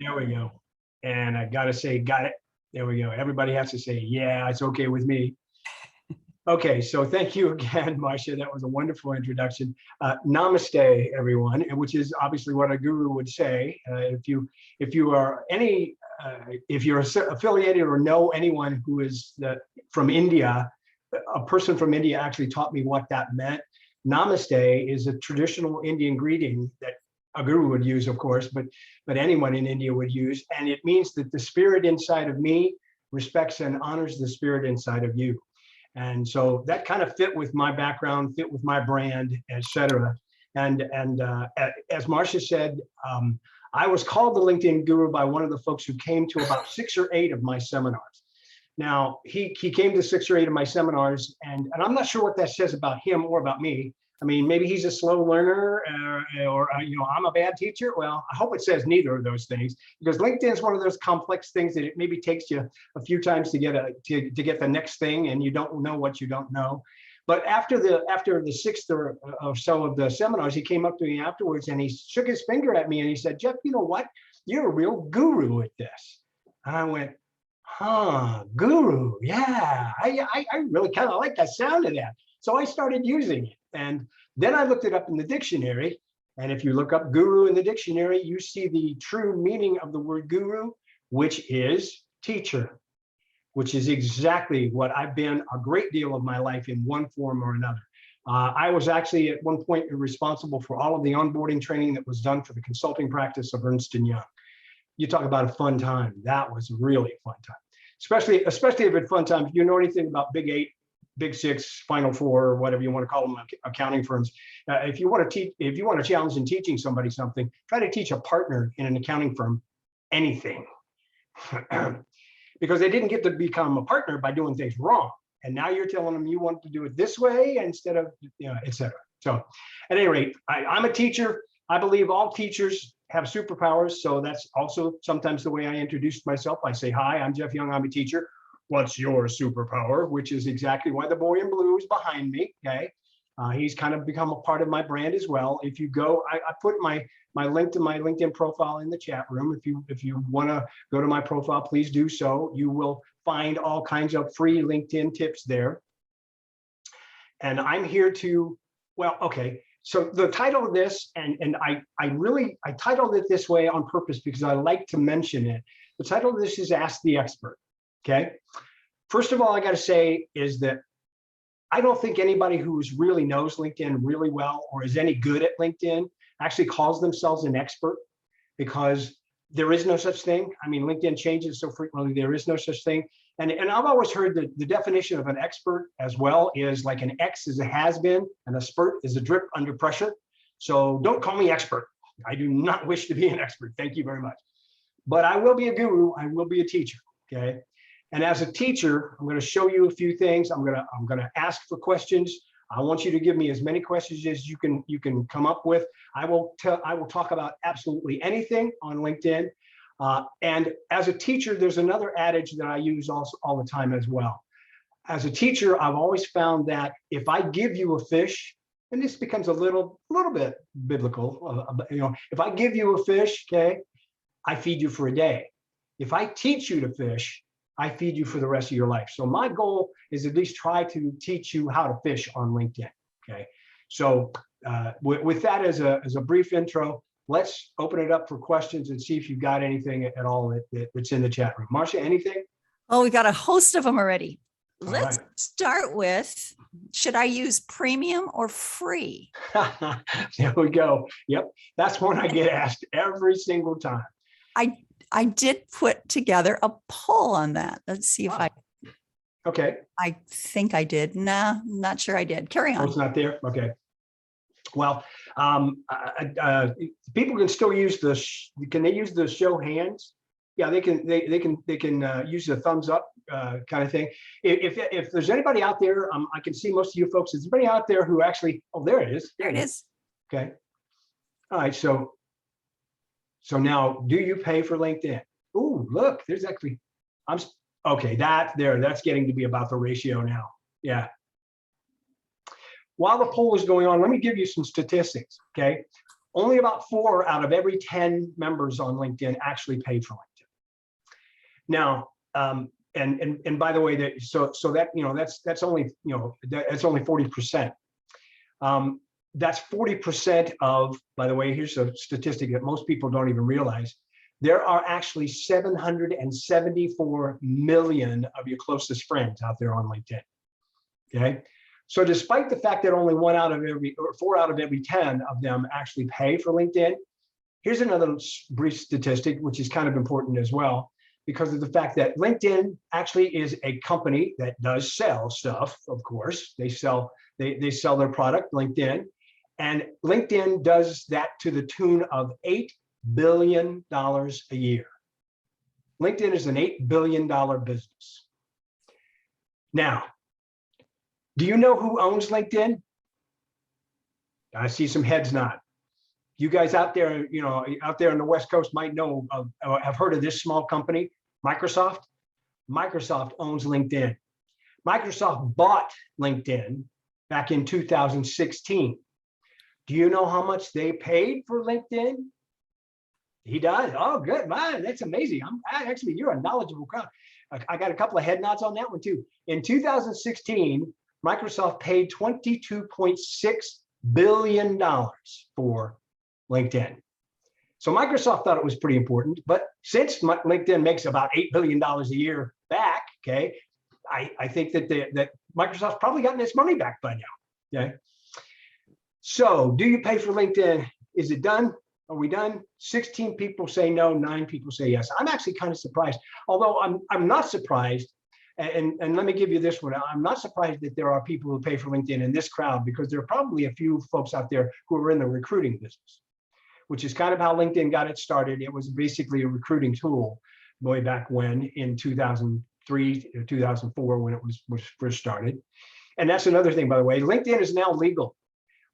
There we go. And I got to say, got it. There we go. Everybody has to say, yeah, it's okay with me. Okay, so thank you again, Marcia. That was a wonderful introduction. Namaste, everyone, which is obviously what a guru would say. If you're affiliated or know anyone who is from India, a person from India actually taught me what that meant. Namaste is a traditional Indian greeting that a guru would use, of course, but anyone in India would use, and it means that the spirit inside of me respects and honors the spirit inside of you. And so that kind of fit with my background, fit with my brand, etc. And as Marcia said, I was called the LinkedIn guru by one of the folks who came to about 6 or 8 of my seminars. Now, he came to 6 or 8 of my seminars, and I'm not sure what that says about him or about me. I mean, maybe he's a slow learner, or I'm a bad teacher. Well, I hope it says neither of those things, because LinkedIn is one of those complex things that it maybe takes you a few times to get the next thing, and you don't know what you don't know. But after the 6th or so of the seminars, he came up to me afterwards and he shook his finger at me and he said, "Jeff, you know what? You're a real guru at this." And I went, "Huh, guru? Yeah, I really kind of like that sound of that." So I started using it. And then I looked it up in the dictionary. And if you look up guru in the dictionary, you see the true meaning of the word guru, which is teacher, which is exactly what I've been a great deal of my life in one form or another. I was actually at one point responsible for all of the onboarding training that was done for the consulting practice of Ernst & Young. You talk about a fun time. That was really a fun time, especially if it's fun time. If you know anything about Big 8, Big 6, Final 4, or whatever you want to call them, accounting firms. If you want to challenge in teaching somebody something, try to teach a partner in an accounting firm anything, because they didn't get to become a partner by doing things wrong, and now you're telling them you want to do it this way instead of, etc. So, at any rate, I'm a teacher. I believe all teachers have superpowers, so that's also sometimes the way I introduce myself. I say, "Hi, I'm Jeff Young. I'm a teacher. What's your superpower?" Which is exactly why the boy in blue is behind me. Okay, he's kind of become a part of my brand as well. If you go, I put my link to my LinkedIn profile in the chat room. If you want to go to my profile, please do so. You will find all kinds of free LinkedIn tips there. And I'm here to, well, okay. So the title of this, and I titled it this way on purpose because I like to mention it. The title of this is Ask the Expert. Okay. First of all, I got to say is that I don't think anybody who really knows LinkedIn really well or is any good at LinkedIn actually calls themselves an expert, because there is no such thing. I mean, LinkedIn changes so frequently, there is no such thing. And I've always heard that the definition of an expert as well is like an X is a has-been and a spurt is a drip under pressure. So don't call me expert. I do not wish to be an expert. Thank you very much. But I will be a guru. I will be a teacher. Okay. And as a teacher, I'm going to show you a few things. I'm going to ask for questions. I want you to give me as many questions as you can come up with. I will talk about absolutely anything on LinkedIn. And as a teacher, there's another adage that I use also all the time as well. As a teacher, I've always found that if I give you a fish, and this becomes a little bit biblical, if I give you a fish, okay, I feed you for a day. If I teach you to fish, I feed you for the rest of your life. So my goal is at least try to teach you how to fish on LinkedIn. Okay. So with that as a brief intro, let's open it up for questions and see if you've got anything at all that's in the chat room. Marcia, anything? Oh, we got a host of them already. All Let's right. start with, should I use premium or free? There we go. Yep. That's one I get asked every single time. I did put together a poll on that. Let's see if Okay. I think I did. Nah, I'm not sure I did. Carry on. Oh, it's not there? Okay. Well, people can still use can they use the show hands? Yeah, they can use the thumbs up kind of thing. If there's anybody out there, I can see most of you folks. Is anybody out there who actually, oh, there it is. There it is. Okay. All right. So now, do you pay for LinkedIn? Oh, look, there's actually, okay, that's getting to be about the ratio now. Yeah. While the poll is going on, let me give you some statistics, okay? Only about 4 out of every 10 members on LinkedIn actually paid for LinkedIn. Now, and by the way, that so that that's only that's only 40%. That's 40% of, by the way, here's a statistic that most people don't even realize. There are actually 774 million of your closest friends out there on LinkedIn. Okay. So despite the fact that only 4 out of every 10 of them actually pay for LinkedIn, here's another brief statistic, which is kind of important as well, because of the fact that LinkedIn actually is a company that does sell stuff. Of course, they sell their product, LinkedIn, and LinkedIn does that to the tune of $8 billion a year. LinkedIn is an $8 billion business. Now, do you know who owns LinkedIn? I see some heads nod. You guys out there, out there on the West Coast might know have heard of this small company, Microsoft. Microsoft owns LinkedIn. Microsoft bought LinkedIn back in 2016. Do you know how much they paid for LinkedIn? He does. Oh, good, man. That's amazing. Actually, you're a knowledgeable crowd. I got a couple of head nods on that one too. In 2016, Microsoft paid $22.6 billion for LinkedIn. So Microsoft thought it was pretty important, but since LinkedIn makes about $8 billion a year back, okay, I think that Microsoft's probably gotten its money back by now. Okay. So do you pay for LinkedIn? Is it done? Are we done? 16 people say no, 9 people say yes. I'm actually kind of surprised, although I'm not surprised. And let me give you this one. I'm not surprised that there are people who pay for LinkedIn in this crowd, because there are probably a few folks out there who are in the recruiting business, which is kind of how LinkedIn got it started. It was basically a recruiting tool way back when, in 2003 or 2004, when it was first started. And that's another thing, by the way. LinkedIn is now legal.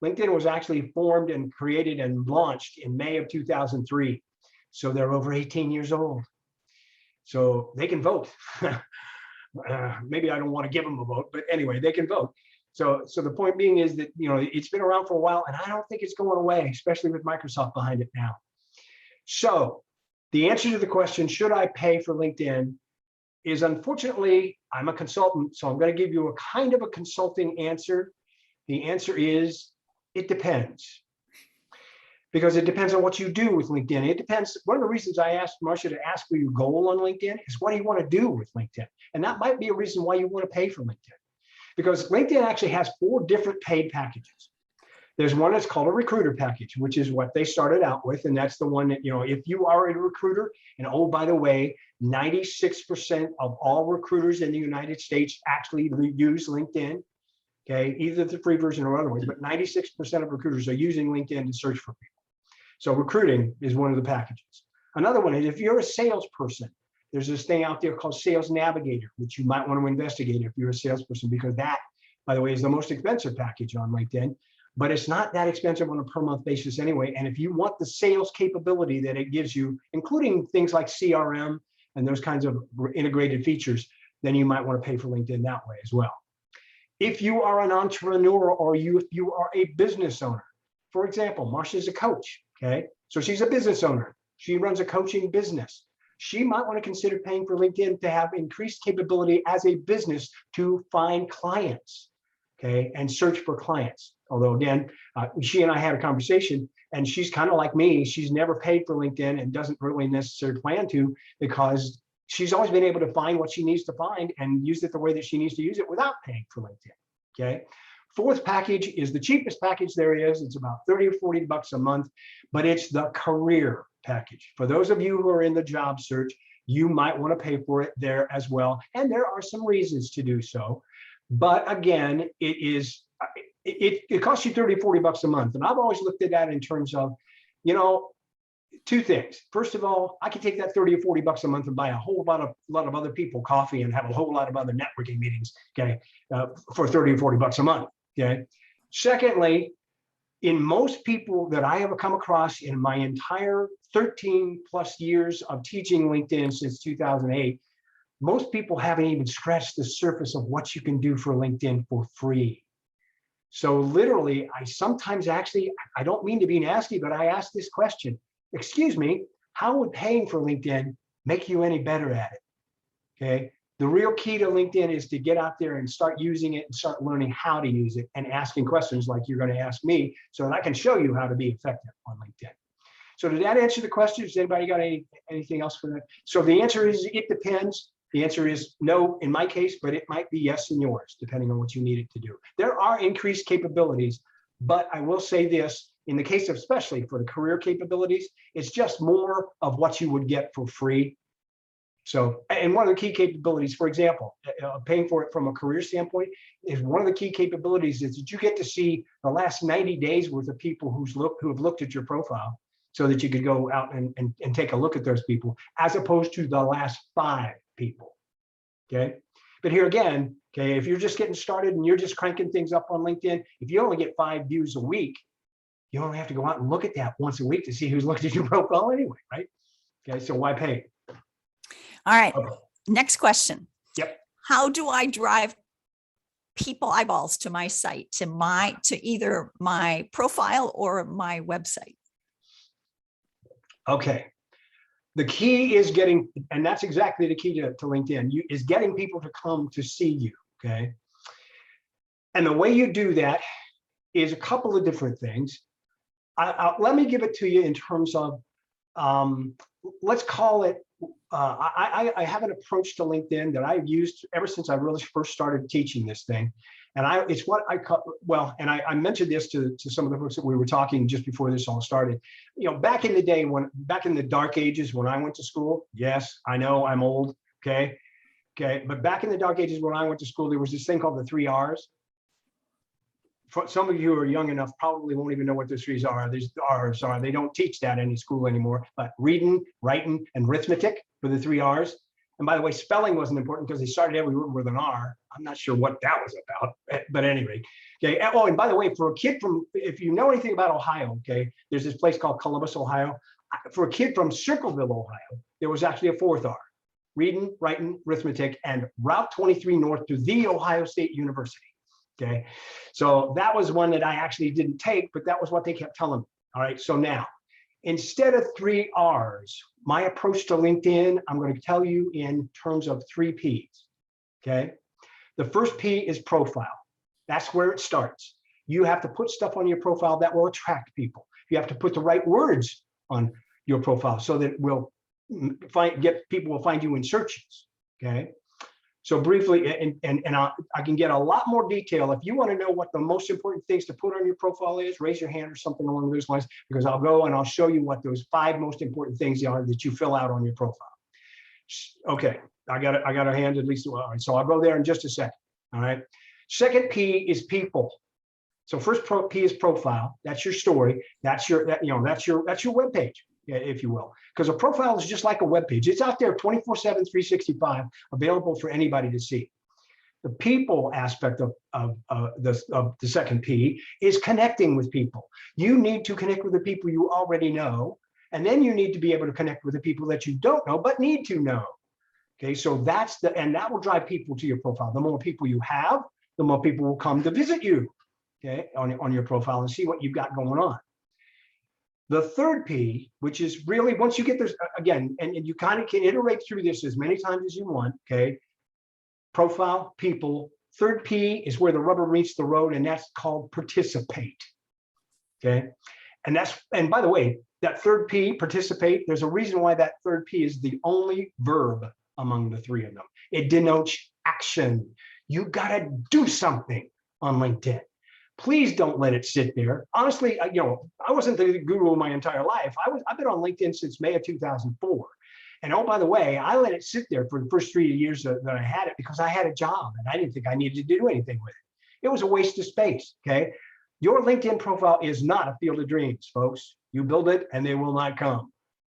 LinkedIn was actually formed and created and launched in May of 2003. So they're over 18 years old. So they can vote. Maybe I don't want to give them a vote, but anyway, they can vote. So the point being is that, it's been around for a while, and I don't think it's going away, especially with Microsoft behind it now. So the answer to the question, should I pay for LinkedIn, is, unfortunately, I'm a consultant, so I'm going to give you a kind of a consulting answer. The answer is, it depends. Because it depends on what you do with LinkedIn. It depends. One of the reasons I asked Marcia to ask for your goal on LinkedIn is, what do you want to do with LinkedIn? And that might be a reason why you want to pay for LinkedIn. Because LinkedIn actually has 4 different paid packages. There's one that's called a recruiter package, which is what they started out with. And that's the one that, if you are a recruiter, and oh, by the way, 96% of all recruiters in the United States actually use LinkedIn. Okay, either the free version or otherwise, but 96% of recruiters are using LinkedIn to search for people. So recruiting is one of the packages. Another one is, if you're a salesperson, there's this thing out there called Sales Navigator, which you might want to investigate if you're a salesperson, because that, by the way, is the most expensive package on LinkedIn, but it's not that expensive on a per month basis anyway. And if you want the sales capability that it gives you, including things like CRM and those kinds of integrated features, then you might want to pay for LinkedIn that way as well. If you are an entrepreneur, or if you are a business owner, for example, Marcia's a coach, okay? So she's a business owner. She runs a coaching business. She might want to consider paying for LinkedIn to have increased capability as a business to find clients, okay, and search for clients. Although, again, she and I had a conversation, and she's kind of like me. She's never paid for LinkedIn and doesn't really necessarily plan to, because she's always been able to find what she needs to find and use it the way that she needs to use it without paying for LinkedIn, okay? 4th package is the cheapest package there is. It's about 30 or 40 bucks a month, but it's the career package. For those of you who are in the job search, you might want to pay for it there as well. And there are some reasons to do so. But again, it costs you 30, 40 bucks a month. And I've always looked at that in terms of, 2 things. First of all, I can take that 30 or 40 bucks a month and buy a whole lot of other people coffee and have a whole lot of other networking meetings, okay, for 30 or 40 bucks a month, okay? Secondly, in most people that I have come across in my entire 13 plus years of teaching LinkedIn since 2008, most people haven't even scratched the surface of what you can do for LinkedIn for free. So literally, I sometimes actually, I don't mean to be nasty, but I ask this question, excuse me, how would paying for LinkedIn make you any better at it? Okay. The real key to LinkedIn is to get out there and start using it and start learning how to use it and asking questions like you're going to ask me so that I can show you how to be effective on LinkedIn. So did that answer the question? Does anybody got anything else for that? So the answer is it depends. The answer is no in my case, but it might be yes in yours, depending on what you need it to do. There are increased capabilities, but I will say this, in the case of especially for the career capabilities, it's just more of what you would get for free. So, and one of the key capabilities, for example, paying for it from a career standpoint is one of the key capabilities is that you get to see the last 90 days worth of people who have looked at your profile so that you could go out and take a look at those people as opposed to the last 5 people. Okay. But here again, okay, if you're just getting started and you're just cranking things up on LinkedIn, if you only get 5 views a week, you only have to go out and look at that once a week to see who's looked at your profile anyway, right? Okay. So why pay? All right. Okay. Next question. Yep. How do I drive people eyeballs to my site, to either my profile or my website? Okay. The key is getting, and that's exactly the key to LinkedIn, is getting people to come to see you. Okay. And the way you do that is a couple of different things. Let me give it to you in terms of, let's call it, I have an approach to LinkedIn that I've used ever since I really first started teaching this thing. And it's what I call, well, and I mentioned this to some of the folks that we were talking just before this all started. You know, back in the day, back in the dark ages when I went to school, yes, I know I'm old, okay? But back in the dark ages when I went to school, there was this thing called the 3 R's. For some of you who are young enough probably won't even know what the 3 R's are. These R's are, they don't teach that in any school anymore, but reading, writing, and arithmetic for the 3 R's. And by the way, spelling wasn't important because they started every word with an R. I'm not sure what that was about, but anyway. Okay. Oh, and by the way, for a kid from, if you know anything about Ohio, okay, there's this place called Columbus, Ohio. For a kid from Circleville, Ohio, there was actually a 4th R. Reading, writing, arithmetic, and Route 23 north to The Ohio State University. Okay, so that was one that I actually didn't take, but that was what they kept telling me. All right, so now, instead of 3 R's, my approach to LinkedIn, I'm going to tell you in terms of 3 P's. Okay, the first P is profile. That's where it starts. You have to put stuff on your profile that will attract people. You have to put the right words on your profile so that people will find you in searches. Okay. So briefly, and I can get a lot more detail. If you want to know what the most important things to put on your profile is, raise your hand or something along those lines, because I'll go and I'll show you what those 5 most important things are that you fill out on your profile. Okay, I got a hand at least. All right, so I'll go there in just a second. All right. Second P is people. So first P is profile. That's your story. That's your web page, if you will, because a profile is just like a web page. It's out there 24/7, 365, available for anybody to see. The people aspect of the second P is connecting with people. You need to connect with the people you already know, and then you need to be able to connect with the people that you don't know but need to know. Okay, so and that will drive people to your profile. The more people you have, the more people will come to visit you, okay, on your profile and see what you've got going on. The third P, which is really, once you get this, again, and you kind of can iterate through this as many times as you want, okay? Profile, people. Third P is where the rubber meets the road, and that's called participate, okay? And by the way, that third P, participate, there's a reason why that third P is the only verb among the 3 of them. It denotes action. You gotta do something on LinkedIn. Please don't let it sit there. Honestly, I wasn't the guru my entire life. I've been on LinkedIn since May of 2004. And oh, by the way, I let it sit there for the first 3 years that I had it because I had a job and I didn't think I needed to do anything with it. It was a waste of space, okay? Your LinkedIn profile is not a field of dreams, folks. You build it and they will not come.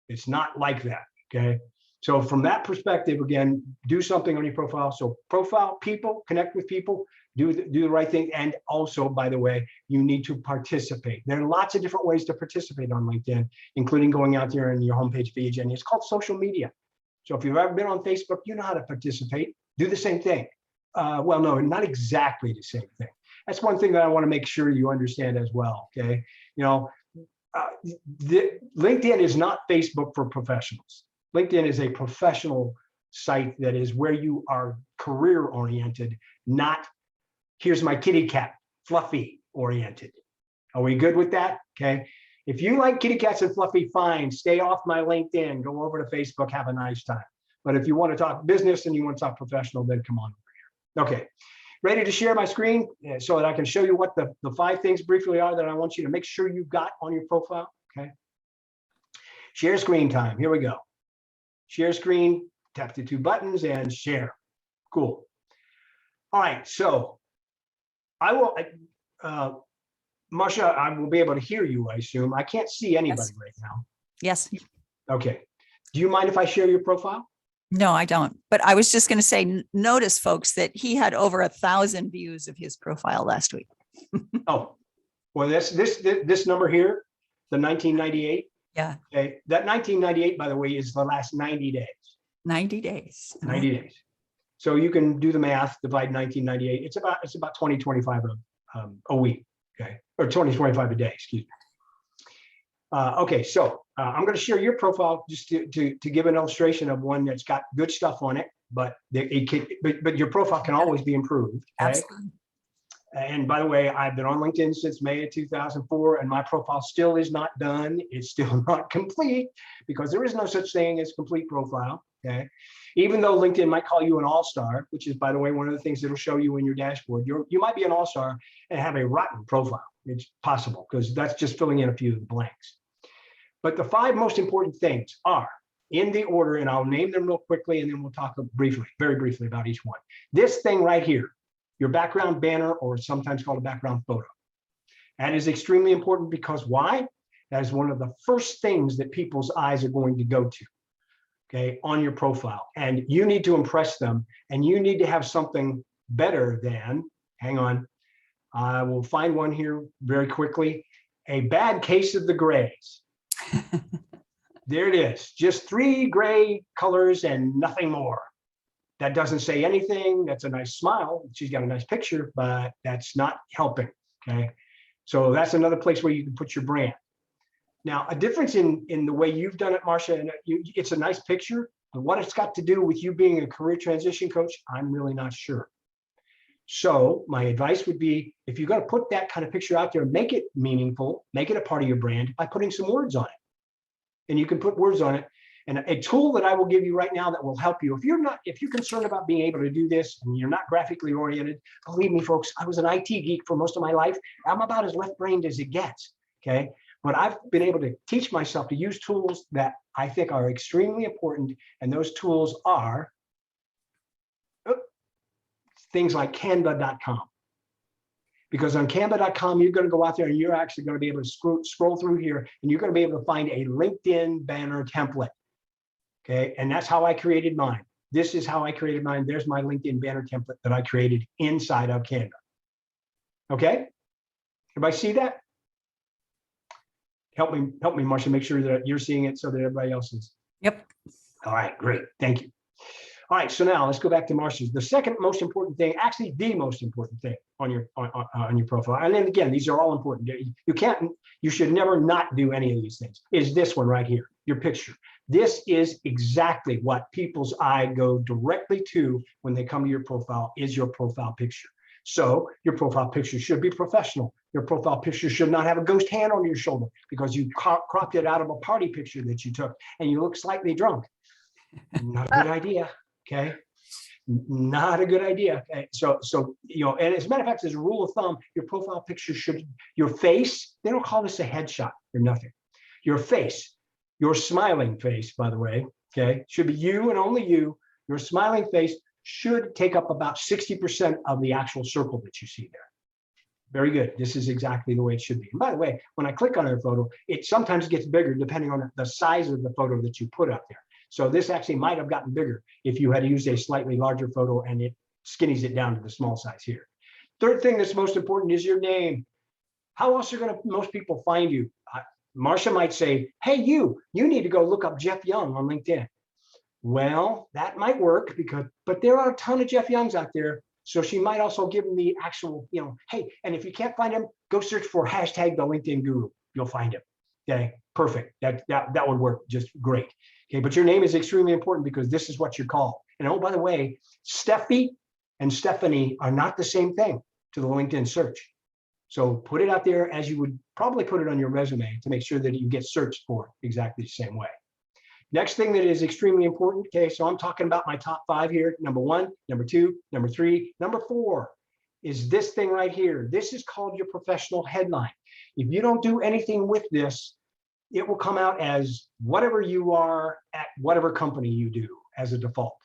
It's not like that, okay? So from that perspective, again, do something on your profile. So profile, people, connect with people, do the right thing. And also, by the way, you need to participate. There are lots of different ways to participate on LinkedIn, including going out there in your homepage page, and it's called social media. So if you've ever been on Facebook, you know how to participate. Do the same thing. Well, no, not exactly the same thing. That's one thing that I want to make sure you understand as well. Okay. You know, LinkedIn is not Facebook for professionals. LinkedIn is a professional site that is where you are career oriented, not here's my kitty cat, fluffy oriented. Are we good with that? Okay. If you like kitty cats and fluffy, fine, stay off my LinkedIn, go over to Facebook, have a nice time. But if you want to talk business and you want to talk professional, then come on over here. Okay. Ready to share my screen so that I can show you what the 5 things briefly are that I want you to make sure you've got on your profile. Okay. Share screen time. Here we go. Share screen, tap the 2 buttons and share. Cool. All right. So I will, Marsha, I will be able to hear you, I assume. I can't see anybody right now. Yes. Okay. Do you mind if I share your profile? No, I don't. But I was just going to say, notice, folks, that he had over 1,000 views of his profile last week. Oh, well, this number here, the 1998. Yeah. Okay. That 1998, by the way, is the last 90 days. 90 days. 90 days. So you can do the math, divide 1998. It's about 20, 25 a week. Okay. Or 20, 25 a day, excuse me. Okay. So I'm going to share your profile just to give an illustration of one that's got good stuff on it, but but your profile can always be improved. Okay? Absolutely. And by the way, I've been on LinkedIn since May of 2004, and my profile still is not done. It's still not complete because there is no such thing as complete profile. Okay. Even though LinkedIn might call you an all-star, which is, by the way, one of the things it'll show you in your dashboard, you might be an all-star and have a rotten profile. It's possible because that's just filling in a few of the blanks. But the 5 most important things are in the order, and I'll name them real quickly, and then we'll talk briefly, very briefly about each one. This thing right here, your background banner, or sometimes called a background photo. That is extremely important because why? That is one of the first things that people's eyes are going to go to, okay, on your profile. And you need to impress them, and you need to have something better than, hang on, I will find one here very quickly, a bad case of the grays. There it is, just 3 gray colors and nothing more. That doesn't say anything. That's a nice smile. She's got a nice picture, but that's not helping. Okay. So that's another place where you can put your brand. Now, a difference in the way you've done it, Marsha, and it's a nice picture, but what it's got to do with you being a career transition coach, I'm really not sure. So my advice would be, if you're going to put that kind of picture out there, make it meaningful, make it a part of your brand by putting some words on it. And you can put words on it. And a tool that I will give you right now that will help you. If you're concerned about being able to do this and you're not graphically oriented, believe me, folks, I was an IT geek for most of my life. I'm about as left-brained as it gets. Okay. But I've been able to teach myself to use tools that I think are extremely important. And those tools are things like canva.com. Because on canva.com, you're going to go out there and you're actually going to be able to scroll through here and you're going to be able to find a LinkedIn banner template. Okay. And that's how I created mine. This is how I created mine. There's my LinkedIn banner template that I created inside of Canva. Okay. Everybody see that? Help me, Marsha, make sure that you're seeing it so that everybody else is. Yep. All right, great. Thank you. All right, so now let's go back to Marsha's. The second most important thing, actually the most important thing on your profile, and then again, these are all important. You should never not do any of these things, is this one right here, your picture. This is exactly what people's eye go directly to when they come to your profile, is your profile picture. So your profile picture should be professional. Your profile picture should not have a ghost hand on your shoulder because you cropped it out of a party picture that you took and you look slightly drunk. Not a good idea. Okay. Not a good idea. Okay? So, and as a matter of fact, as a rule of thumb, your profile picture should, your face, they don't call this a headshot or nothing. Your face, your smiling face, by the way, okay, should be you and only you. Your smiling face should take up about 60% of the actual circle that you see there. Very good. This is exactly the way it should be. And by the way, when I click on a photo, it sometimes gets bigger depending on the size of the photo that you put up there. So this actually might have gotten bigger if you had used a slightly larger photo and it skinnies it down to the small size here. Third thing that's most important is your name. How else are most people find you? Marsha might say, hey, you need to go look up Jeff Young on LinkedIn. Well, that might work but there are a ton of Jeff Youngs out there. So she might also give them the actual, hey, and if you can't find him, go search for hashtag the LinkedIn guru. You'll find him. Okay, perfect. That would work just great. Okay, but your name is extremely important because this is what you're called. And oh, by the way, Steffi and Stephanie are not the same thing to the LinkedIn search. So put it out there as you would probably put it on your resume to make sure that you get searched for exactly the same way. Next thing that is extremely important, okay, so I'm talking about my top 5 here. Number 1, number 2, number 3, number 4 is this thing right here. This is called your professional headline. If you don't do anything with this, it will come out as whatever you are at whatever company you do as a default.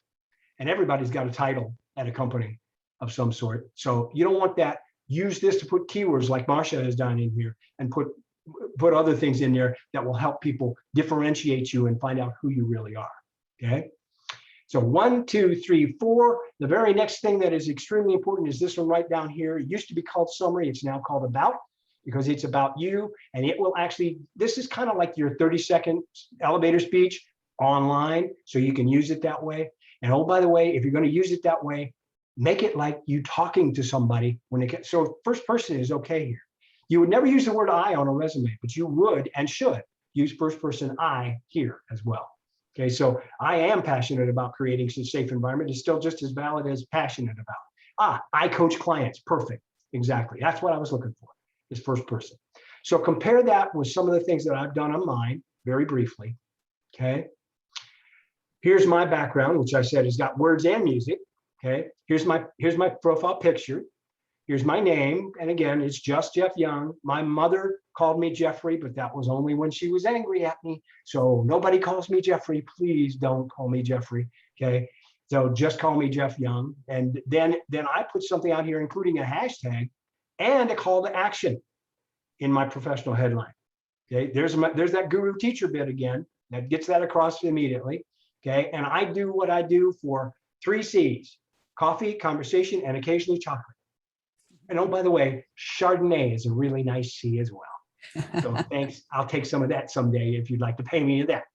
And everybody's got a title at a company of some sort. So you don't want that. Use this to put keywords like Marcia has done in here and put other things in there that will help people differentiate you and find out who you really are. Okay. So 1, 2, 3, 4. The very next thing that is extremely important is this one right down here. It used to be called summary. It's now called about, because it's about you. And it will actually, this is kind of like your 30-second elevator speech online. So you can use it that way. And oh, by the way, if you're going to use it that way, make it like you talking to somebody when it gets, so first person is okay here. You would never use the word I on a resume, but you would and should use first person I here as well. Okay, so I am passionate about creating a safe environment. It's still just as valid as passionate about. I coach clients. Perfect. Exactly. That's what I was looking for, is first person. So compare that with some of the things that I've done on mine very briefly. Okay. Here's my background, which I said has got words and music. Okay. Here's my profile picture. Here's my name. And again, it's just Jeff Young. My mother called me Jeffrey, but that was only when she was angry at me. So nobody calls me Jeffrey. Please don't call me Jeffrey. Okay. So just call me Jeff Young. And then I put something out here, including a hashtag and a call to action in my professional headline. Okay. There's that guru teacher bit again that gets that across immediately. Okay. And I do what I do for 3 C's: coffee, conversation, and occasionally chocolate. And oh, by the way, Chardonnay is a really nice C as well. So thanks. I'll take some of that someday if you'd like to pay me that.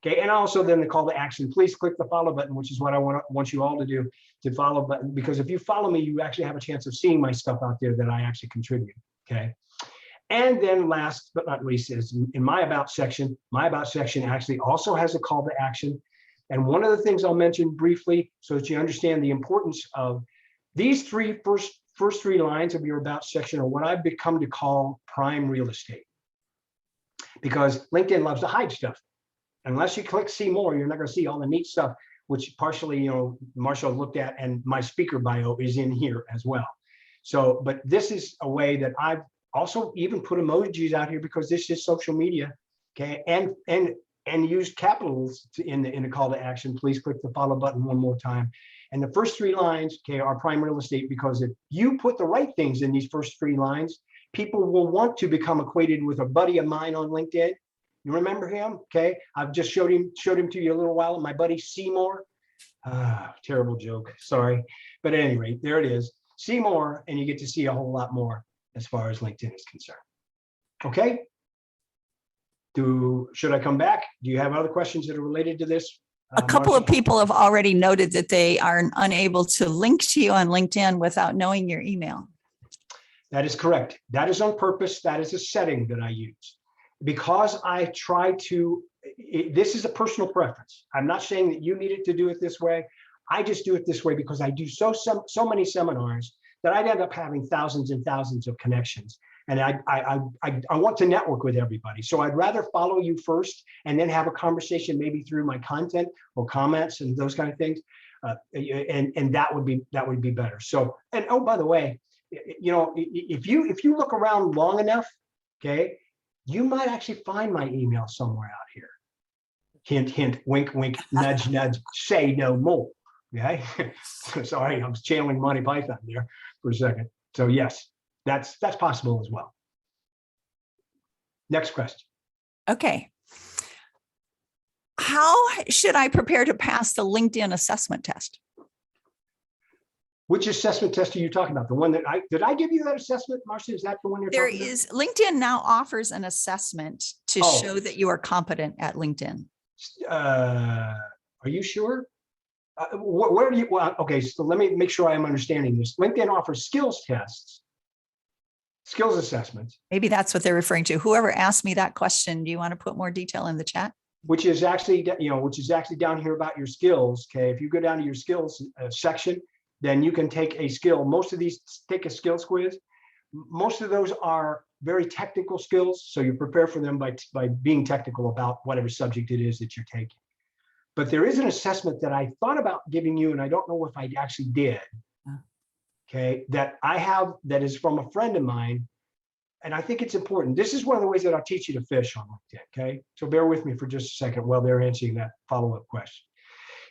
Okay. And also then the call to action, please click the follow button, which is what I want you all to do, to follow button, because if you follow me, you actually have a chance of seeing my stuff out there that I actually contribute. Okay. And then last but not least is in my about section actually also has a call to action. And one of the things I'll mention briefly so that you understand the importance of these first 3 lines of your about section are what I've become to call prime real estate, because LinkedIn loves to hide stuff. Unless you click see more, you're not going to see all the neat stuff, which partially, Marshall looked at, and my speaker bio is in here as well. So, but this is a way that I've also even put emojis out here because this is social media. Okay. And use capitals in the call to action. Please click the follow button one more time. And the first 3 lines, okay, are prime real estate, because if you put the right things in these first 3 lines, people will want to become acquainted with a buddy of mine on LinkedIn. You remember him? Okay. I've just showed him to you a little while. My buddy Seymour. Terrible joke. Sorry. But at any rate, there it is. Seymour, and you get to see a whole lot more as far as LinkedIn is concerned. Okay. Should I come back? Do you have other questions that are related to this? A couple of people have already noted that they are unable to link to you on LinkedIn without knowing your email. That is correct. That is on purpose. That is a setting that I use because I try to, this is a personal preference. I'm not saying that you needed to do it this way. I just do it this way because I do so many seminars that I'd end up having thousands and thousands of connections. And I want to network with everybody. So I'd rather follow you first and then have a conversation maybe through my content or comments and those kind of things. And that would be better. So, and oh, by the way, if you look around long enough, okay, you might actually find my email somewhere out here. Hint, hint, wink, wink, nudge, nudge, say no more. Okay. Sorry, I was channeling Monty Python there for a second. So yes. That's possible as well. Next question. Okay. How should I prepare to pass the LinkedIn assessment test? Which assessment test are you talking about? The one that did I give you that assessment, Marcia? Is that the one you're talking about? There is, LinkedIn now offers an assessment to show that you are competent at LinkedIn. Are you sure? Where do you, well, okay, so let me make sure I'm understanding this. LinkedIn offers skills tests, skills assessments, Maybe that's what they're referring to. Whoever asked me that question, do you want to put more detail in the chat? which is actually, which is actually down here about your skills. Okay, if you go down to your skills section, then you can take a skill. Most of these take a skills quiz. Most of those are very technical skills, so you prepare for them by being technical about whatever subject it is that you're taking. But there is an assessment that I thought about giving you, and I don't know if I actually did. Okay, that I have, that is from a friend of mine, and I think it's important. This is one of the ways that I'll teach you to fish on LinkedIn. Okay, so bear with me for just a second while they're answering that follow-up question.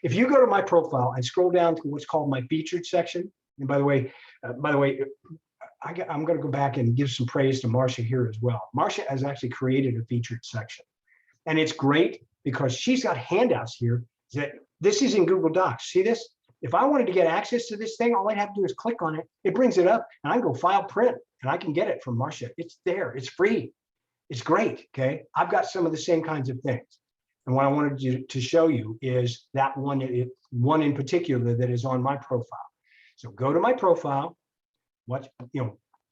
If you go to my profile and scroll down to what's called my featured section, and by the way, I'm going to go back and give some praise to Marcia here as well. Marcia has actually created a featured section, and it's great because she's got handouts here. That this is in Google Docs. See this? If I wanted to get access to this thing, all I'd have to do is click on it. It brings it up, and I can go file print, and I can get it from Marcia. It's there. It's free. It's great. Okay. I've got some of the same kinds of things. And what I wanted to show you is that one in particular that is on my profile. So go to my profile.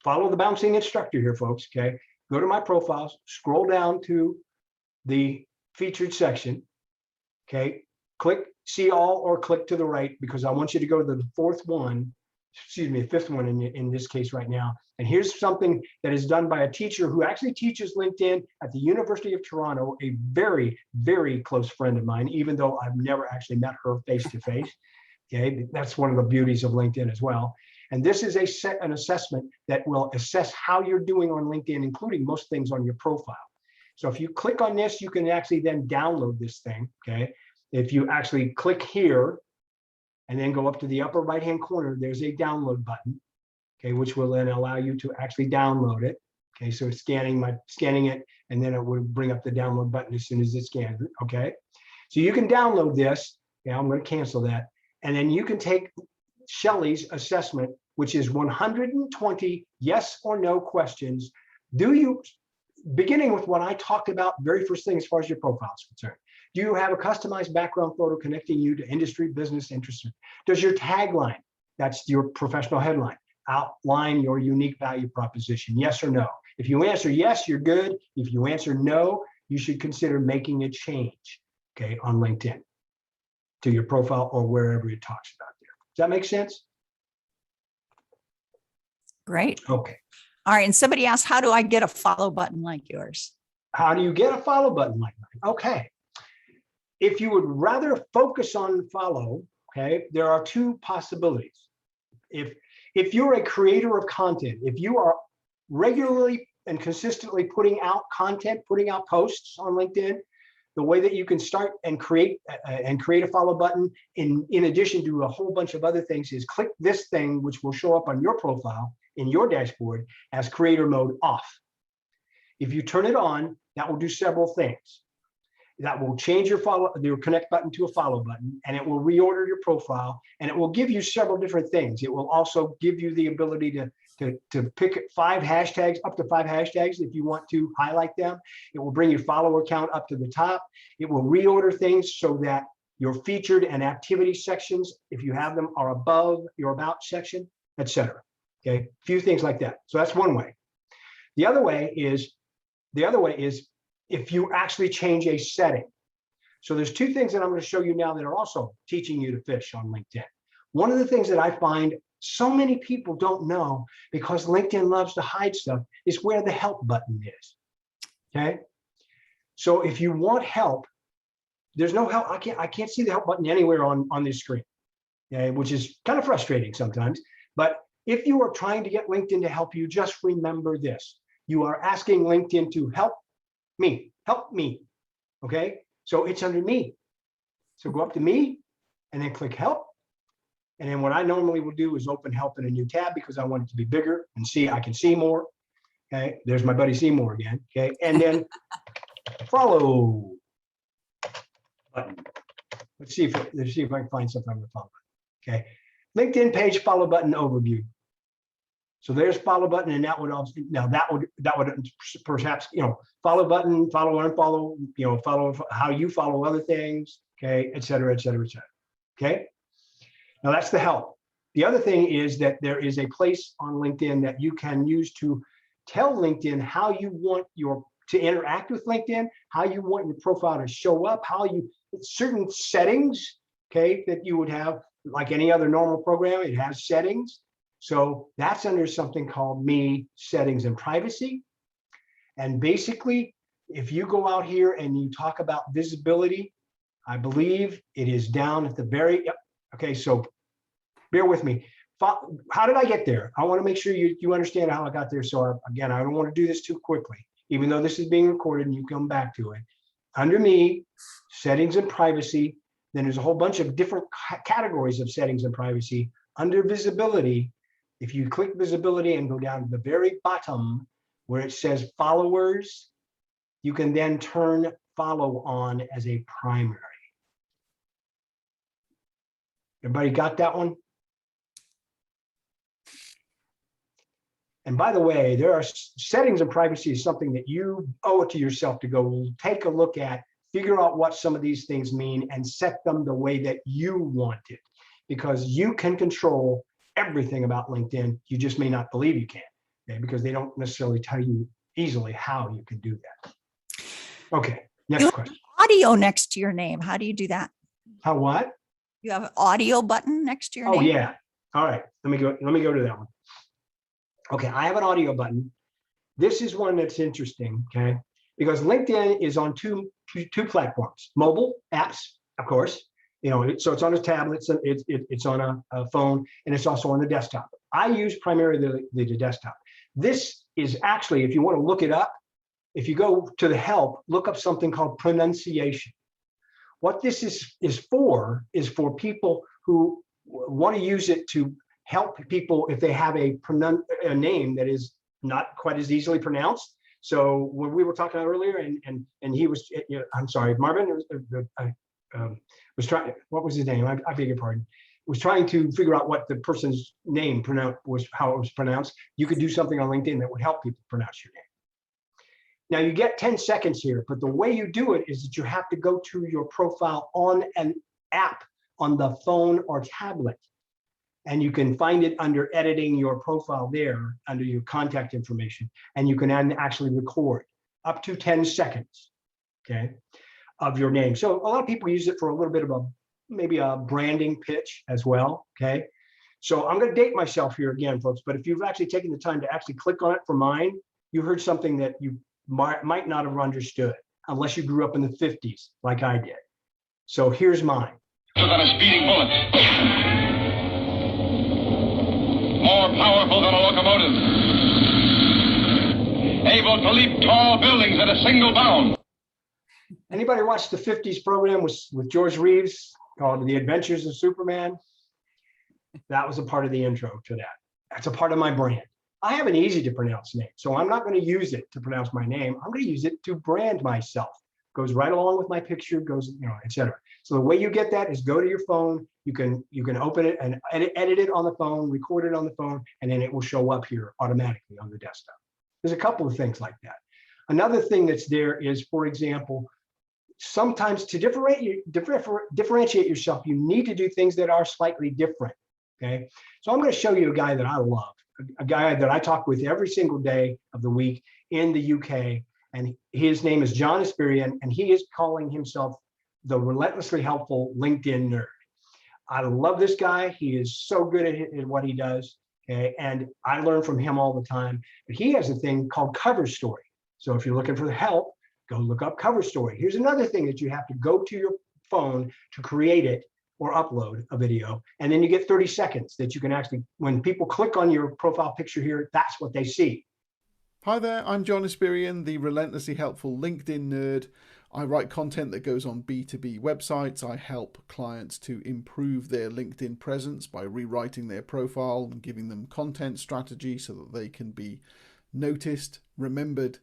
Follow the bouncing instructor here, folks. Okay. Go to my profiles, scroll down to the featured section. Okay. Click see all or click to the right, because I want you to go to the fifth one in this case right now. And here's something that is done by a teacher who actually teaches LinkedIn at the University of Toronto, a very, very close friend of mine, even though I've never actually met her face to face. Okay, that's one of the beauties of LinkedIn as well. And this is an assessment that will assess how you're doing on LinkedIn, including most things on your profile. So if you click on this, you can actually then download this thing. Okay, if you actually click here and then go up to the upper right-hand corner, there's a download button, okay, which will then allow you to actually download it. Okay, so it's scanning it, and then it will bring up the download button as soon as it scans it. Okay, so you can download this. Yeah, I'm going to cancel that, and then you can take Shelley's assessment, which is 120 yes or no questions. Beginning with what I talked about very first thing as far as your profile is concerned. Do you have a customized background photo connecting you to industry, business interests? Does your tagline, that's your professional headline, outline your unique value proposition? Yes or no? If you answer yes, you're good. If you answer no, you should consider making a change, okay, on LinkedIn to your profile or wherever it talks about there. Does that make sense? Great. Okay. All right. And somebody asked, how do I get a follow button like yours? How do you get a follow button like mine? Okay. If you would rather focus on follow, okay, there are two possibilities. If you're a creator of content, if you are regularly and consistently putting out content, putting out posts on LinkedIn, the way that you can start and create a follow button in addition to a whole bunch of other things is click this thing, which will show up on your profile in your dashboard as creator mode off. If you turn it on, that will do several things. That will change your connect button to a follow button, and it will reorder your profile, and it will give you several different things. It will also give you the ability to pick up to 5 hashtags if you want to highlight them. It will bring your follower count up to the top. It will reorder things so that your featured and activity sections, if you have them, are above your about section, etc. Okay, a few things like that. So that's one way. The other way is if you actually change a setting. So there's two things that I'm going to show you now that are also teaching you to fish on LinkedIn. One of the things that I find so many people don't know, because LinkedIn loves to hide stuff, is where the help button is. Okay. So if you want help, there's no help. I can't see the help button anywhere on this screen, okay, which is kind of frustrating sometimes. But if you are trying to get LinkedIn to help you, just remember this. You are asking LinkedIn to help me. Okay. So it's under me. So go up to me and then click help. And then what I normally will do is open help in a new tab because I want it to be bigger and I can see more. Okay. There's my buddy Seymour again. Okay. And then follow button. Let's see if I can find something on the follow button. Okay. LinkedIn page follow button overview. So there's follow button, and that would also, now that would perhaps, follow button, follow or unfollow, follow how you follow other things, okay, et cetera, et cetera, et cetera. Okay. Now that's the help. The other thing is that there is a place on LinkedIn that you can use to tell LinkedIn how you want to interact with LinkedIn, how you want your profile to show up, certain settings, okay, that you would have like any other normal program. It has settings. So that's under something called Me, Settings and Privacy. And basically, if you go out here and you talk about visibility, I believe it is down at the very, okay, so bear with me. How did I get there? I want to make sure you understand how I got there. So again, I don't want to do this too quickly, even though this is being recorded and you come back to it. Under Me, Settings and Privacy, then there's a whole bunch of different categories of settings and privacy. Under Visibility, if you click Visibility and go down to the very bottom where it says Followers, you can then turn Follow on as a primary. Everybody got that one? And by the way, there are settings and privacy is something that you owe it to yourself to go take a look at, figure out what some of these things mean, and set them the way that you want it. Because you can control everything about LinkedIn. You just may not believe you can, okay? Because they don't necessarily tell you easily how you can do that. Okay, next question. Audio next to your name. How do you do that? How what? You have an audio button next to your name? Oh yeah. All right. Let me go to that one. Okay, I have an audio button. This is one that's interesting, okay? Because LinkedIn is on two platforms, mobile apps, of course. So it's on a tablet, it's on a phone, and it's also on the desktop. I use primarily the desktop. This is actually, if you want to look it up, if you go to the help, look up something called pronunciation. What this is for people who want to use it to help people if they have a name that is not quite as easily pronounced. So when we were talking about earlier, and he was, I'm sorry, Marvin was trying. What was his name? I beg your pardon. Was trying to figure out what the person's name was, how it was pronounced. You could do something on LinkedIn that would help people pronounce your name. Now you get 10 seconds here, but the way you do it is that you have to go to your profile on an app on the phone or tablet. And you can find it under editing your profile there, under your contact information, and you can actually record up to 10 seconds, okay, of your name. So a lot of people use it for a little bit of maybe a branding pitch as well, okay? So I'm gonna date myself here again, folks, but if you've actually taken the time to actually click on it for mine, you heard something that you might not have understood unless you grew up in the 50s like I did. So here's mine. Than a speeding bullet. More powerful than a locomotive. Able to leap tall buildings at a single bound. Anybody watch the 50s program with George Reeves called The Adventures of Superman? That was a part of the intro to that. That's a part of my brand. I have an easy to pronounce name, so I'm not going to use it to pronounce my name. I'm going to use it to brand myself. Goes right along with my picture, goes, etc. So the way you get that is go to your phone. You can open it and edit it on the phone, record it on the phone, and then it will show up here automatically on the desktop. There's a couple of things like that. Another thing that's there is, for example, sometimes to differentiate yourself, you need to do things that are slightly different. Okay, so I'm going to show you a guy that I love, a guy that I talk with every single day of the week in the UK. And his name is John Espirian, and he is calling himself the relentlessly helpful LinkedIn nerd. I love this guy. He is so good at what he does. Okay, and I learn from him all the time. But he has a thing called Cover Story. So if you're looking for the help, go look up Cover Story. Here's another thing that you have to go to your phone to create it or upload a video. And then you get 30 seconds that you can actually, when people click on your profile picture here, that's what they see. Hi there, I'm John Espirian, the relentlessly helpful LinkedIn nerd. I write content that goes on B2B websites. I help clients to improve their LinkedIn presence by rewriting their profile and giving them content strategy so that they can be noticed, remembered,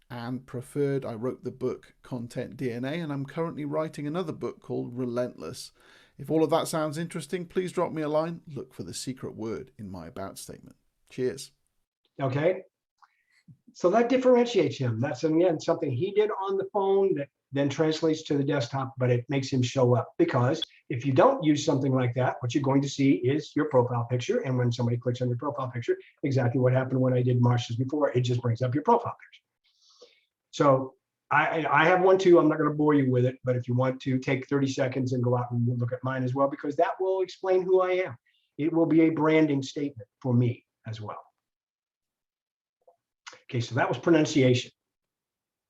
and preferred. I wrote the book Content DNA, and I'm currently writing another book called Relentless. If all of that sounds interesting, please drop me a line. Look for the secret word in my about statement. Cheers. Okay. So that differentiates him. That's, again, something he did on the phone that then translates to the desktop, but it makes him show up because If you don't use something like that, what you're going to see is your profile picture. And when somebody clicks on your profile picture, exactly what happened when I did Marsha's before, it just brings up your profile picture. So I have one too. I'm not going to bore you with it, but if you want to take 30 seconds and go out and look at mine as well, because that will explain who I am. It will be a branding statement for me as well. Okay, so that was pronunciation.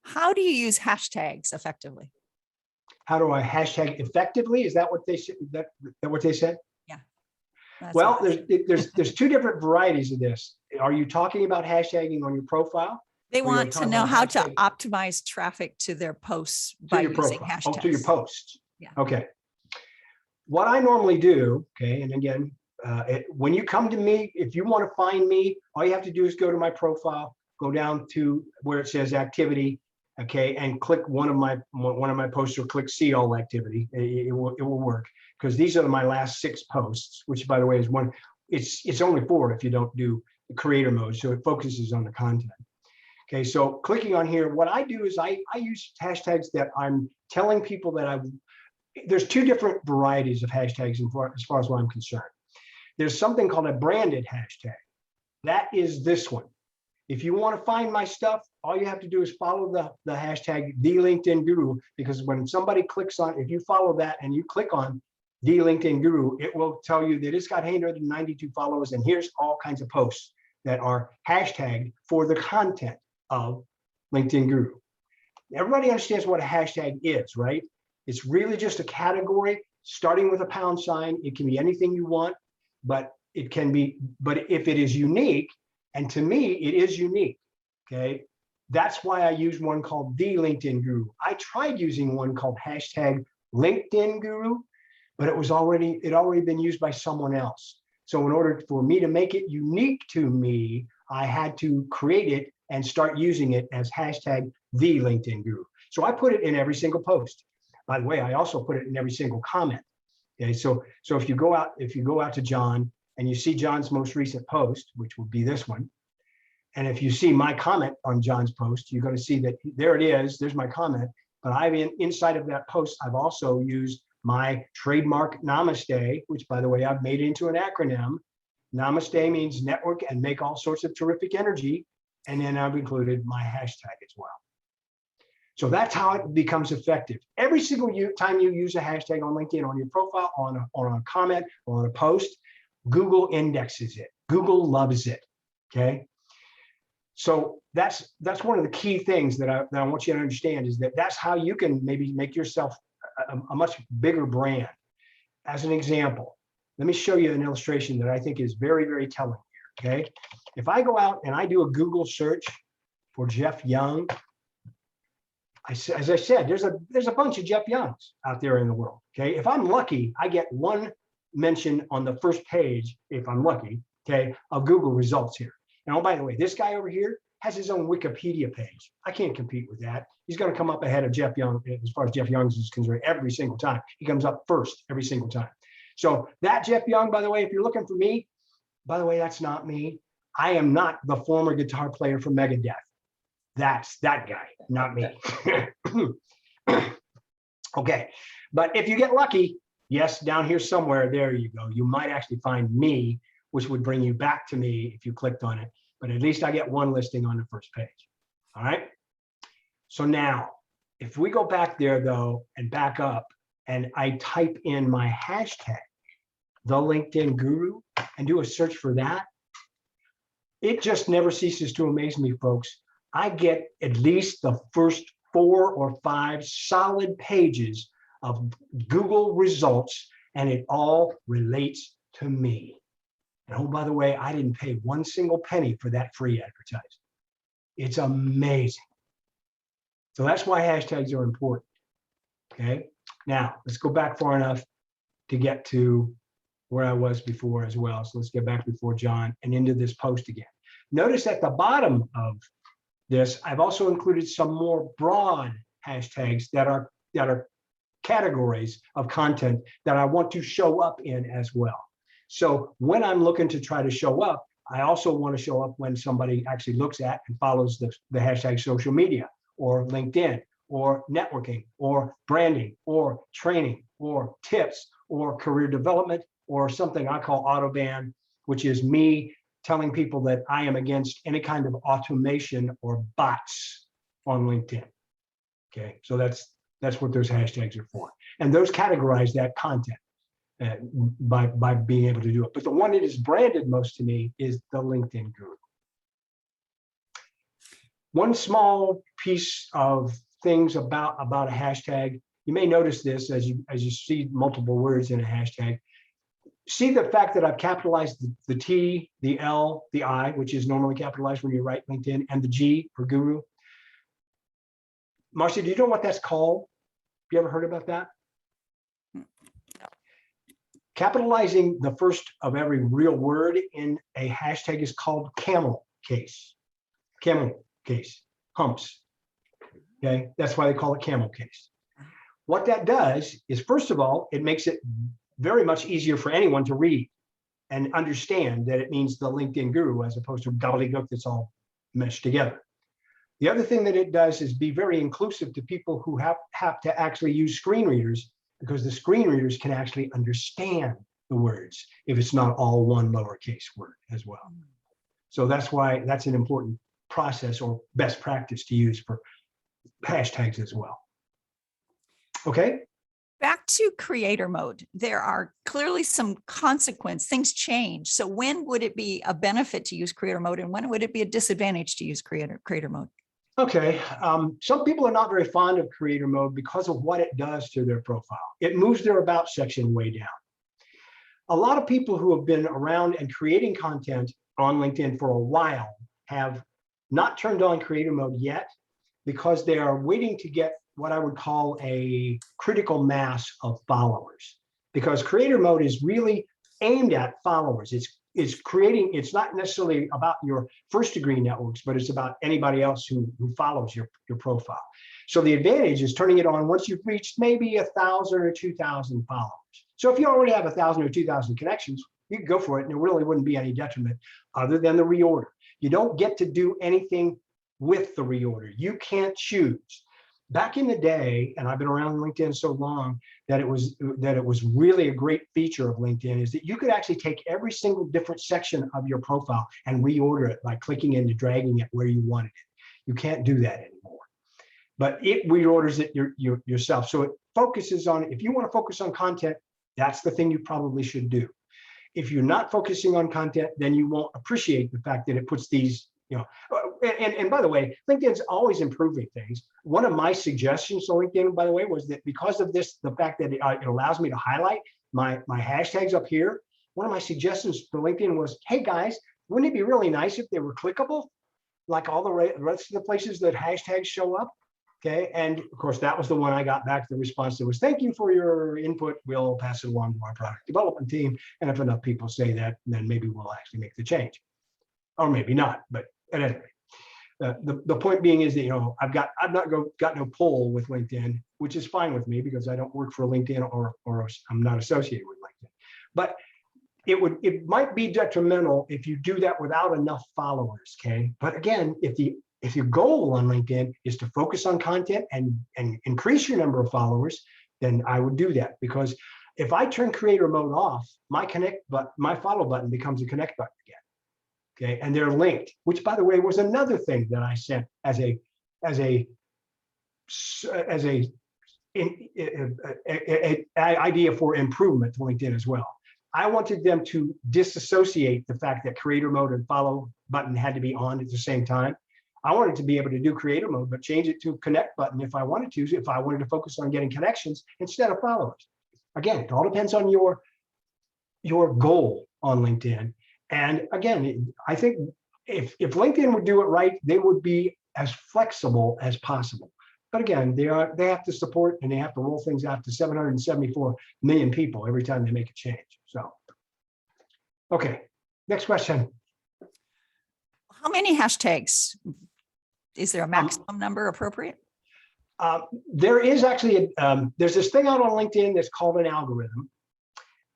How do you use hashtags effectively? How do I hashtag effectively? Is that what they said? That what they said? Yeah. That's Well, what there's two different varieties of this. Are you talking about hashtagging on your profile? they Or you're want to talking know about how to hashtag optimize traffic to their posts to by your using profile? hashtags. Oh, to your posts. Yeah. Okay. What I normally do, okay, and again, when you come to me, if you want to find me, all you have to do is go to my profile, go down to where it says activity, okay, and click one of my posts, or click see all activity. It will work, because these are my last 6 posts, which by the way is one. It's only 4 if you don't do the creator mode, so it focuses on the content. Okay, so clicking on here, what I do is I use hashtags that I'm telling people that there's 2 different varieties of hashtags as far as what I'm concerned. There's something called a branded hashtag. That is this one. If you want to find my stuff, all you have to do is follow the hashtag the LinkedIn Guru, because when somebody clicks on, if you follow that and you click on the LinkedIn Guru, it will tell you that it's got 192 followers, and here's all kinds of posts that are hashtagged for the content of LinkedIn Guru. Everybody understands what a hashtag is, right? It's really just a category starting with a £. It can be anything you want, but it can be, but if it is unique, and to me, it is unique, okay? That's why I use one called the LinkedIn Guru. I tried using one called hashtag LinkedIn Guru, but it had already been used by someone else. So in order for me to make it unique to me, I had to create it and start using it as hashtag the LinkedIn Guru. So I put it in every single post. By the way, I also put it in every single comment. Okay, so if you go out to John and you see John's most recent post, which would be this one, and if you see my comment on John's post, you're going to see that there it is. There's my comment. But inside of that post, I've also used my trademark Namaste, which by the way, I've made into an acronym. Namaste means network and make all sorts of terrific energy. And then I've included my hashtag as well. So that's how it becomes effective. Every single time you use a hashtag on LinkedIn, on your profile, on a comment, or on a post, Google indexes it. Google loves it, okay? So that's one of the key things that I want you to understand, is that that's how you can maybe make yourself a much bigger brand. As an example, let me show you an illustration that I think is very, very telling here, okay? If I go out and I do a Google search for Jeff Young, as I said, there's a bunch of Jeff Youngs out there in the world, okay? If I'm lucky, I get one mention on the first page, if I'm lucky, okay, of Google results here. And oh, by the way, this guy over here has his own Wikipedia page. I can't compete with that. He's going to come up ahead of Jeff Young as far as Jeff Young's is concerned every single time. He comes up first every single time. So that Jeff Young, by the way, if you're looking for me, by the way, that's not me. I am not the former guitar player for Megadeth. That's that guy, not me. Okay, but if you get lucky, yes, down here somewhere, there you go. You might actually find me, which would bring you back to me if you clicked on it. But at least I get one listing on the first page. All right. So now, if we go back there though, and back up, and I type in my hashtag, the LinkedIn Guru, and do a search for that, it just never ceases to amaze me, folks. I get at least the first 4 or 5 solid pages of Google results, and it all relates to me. And oh, by the way, I didn't pay 1 single penny for that free advertising. It's amazing. So that's why hashtags are important. Okay. Now let's go back far enough to get to where I was before as well. So let's get back before John and into this post again. Notice at the bottom of this, I've also included some more broad hashtags that are categories of content that I want to show up in as well. So when I'm looking to try to show up, I also want to show up when somebody actually looks at and follows the hashtag social media, or LinkedIn, or networking, or branding, or training, or tips, or career development, or something I call autoban, which is me telling people that I am against any kind of automation or bots on LinkedIn. Okay, so that's what those hashtags are for. And those categorize that content by being able to do it. But the one that is branded most to me is the LinkedIn Guru. One small piece of things about a hashtag, you may notice this as you see multiple words in a hashtag. See the fact that I've capitalized the T, the L, the I, which is normally capitalized when you write LinkedIn, and the G for guru. Marcia, do you know what that's called? You ever heard about that? Capitalizing the first of every real word in a hashtag is called camel case. Camel case, humps. Okay, that's why they call it camel case. What that does is, first of all, it makes it very much easier for anyone to read and understand that it means the LinkedIn Guru as opposed to gobbledygook that's all meshed together. The other thing that it does is be very inclusive to people who have to actually use screen readers, because the screen readers can actually understand the words if it's not all one lowercase word as well. So that's why that's an important process or best practice to use for hashtags as well. Okay. Back to creator mode, there are clearly some things change. So when would it be a benefit to use creator mode, and when would it be a disadvantage to use creator mode? Okay, some people are not very fond of creator mode because of what it does to their profile. It moves their about section way down. A lot of people who have been around and creating content on LinkedIn for a while have not turned on creator mode yet because they are waiting to get what I would call a critical mass of followers, because creator mode is really aimed at followers. It's not necessarily about your first degree networks, but it's about anybody else who follows your profile. So the advantage is turning it on once you've reached maybe 1,000 or 2,000 followers. So if you already have 1,000 or 2,000 connections, you can go for it, and there really wouldn't be any detriment other than the reorder. You don't get to do anything with the reorder. You can't choose. Back in the day, and I've been around LinkedIn so long that it was really a great feature of LinkedIn, is that you could actually take every single different section of your profile and reorder it by clicking and dragging it where you wanted it. You can't do that anymore, but it reorders it yourself. So it focuses on, if you want to focus on content, that's the thing you probably should do. If you're not focusing on content, then you won't appreciate the fact that it puts these, and by the way, LinkedIn's always improving things. One of my suggestions to LinkedIn, by the way, was that because of this, the fact that it allows me to highlight my hashtags up here, one of my suggestions to LinkedIn was, hey guys, wouldn't it be really nice if they were clickable, like all the rest of the places that hashtags show up? Okay, and of course, that was the one I got back. The response that was, thank you for your input. We'll pass it along to our product development team. And if enough people say that, then maybe we'll actually make the change. Or maybe not, but at any rate. The point being is that, I've got no pull with LinkedIn, which is fine with me because I don't work for LinkedIn or I'm not associated with LinkedIn. But it might be detrimental if you do that without enough followers. Okay, but again, if your goal on LinkedIn is to focus on content and increase your number of followers, then I would do that, because if I turn creator mode off, my follow button becomes a connect button again. Okay, and they're linked, which, by the way, was another thing that I sent as a idea for improvement to LinkedIn as well. I wanted them to disassociate the fact that creator mode and follow button had to be on at the same time. I wanted to be able to do creator mode, but change it to connect button if I wanted to focus on getting connections instead of followers. Again, it all depends on your goal on LinkedIn. And again, I think if LinkedIn would do it right, they would be as flexible as possible. But again, they have to support and they have to roll things out to 774 million people every time they make a change. So, okay, next question. How many hashtags? Is there a maximum number appropriate? There is actually, there's this thing out on LinkedIn that's called an algorithm.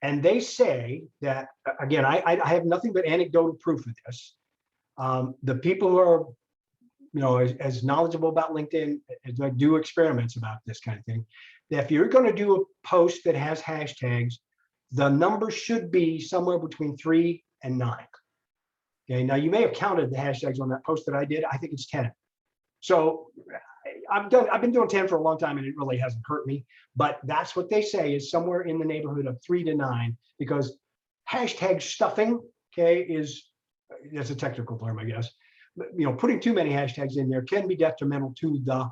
And they say that, again, I have nothing but anecdotal proof of this. The people who are, as knowledgeable about LinkedIn as I do experiments about this kind of thing, that if you're going to do a post that has hashtags, the number should be somewhere between 3 and 9. Okay, now you may have counted the hashtags on that post that I did. I think it's 10. So I've been doing 10 for a long time and it really hasn't hurt me, but that's what they say is somewhere in the neighborhood of 3 to 9, because hashtag stuffing, okay, that's a technical term, I guess. But, putting too many hashtags in there can be detrimental to the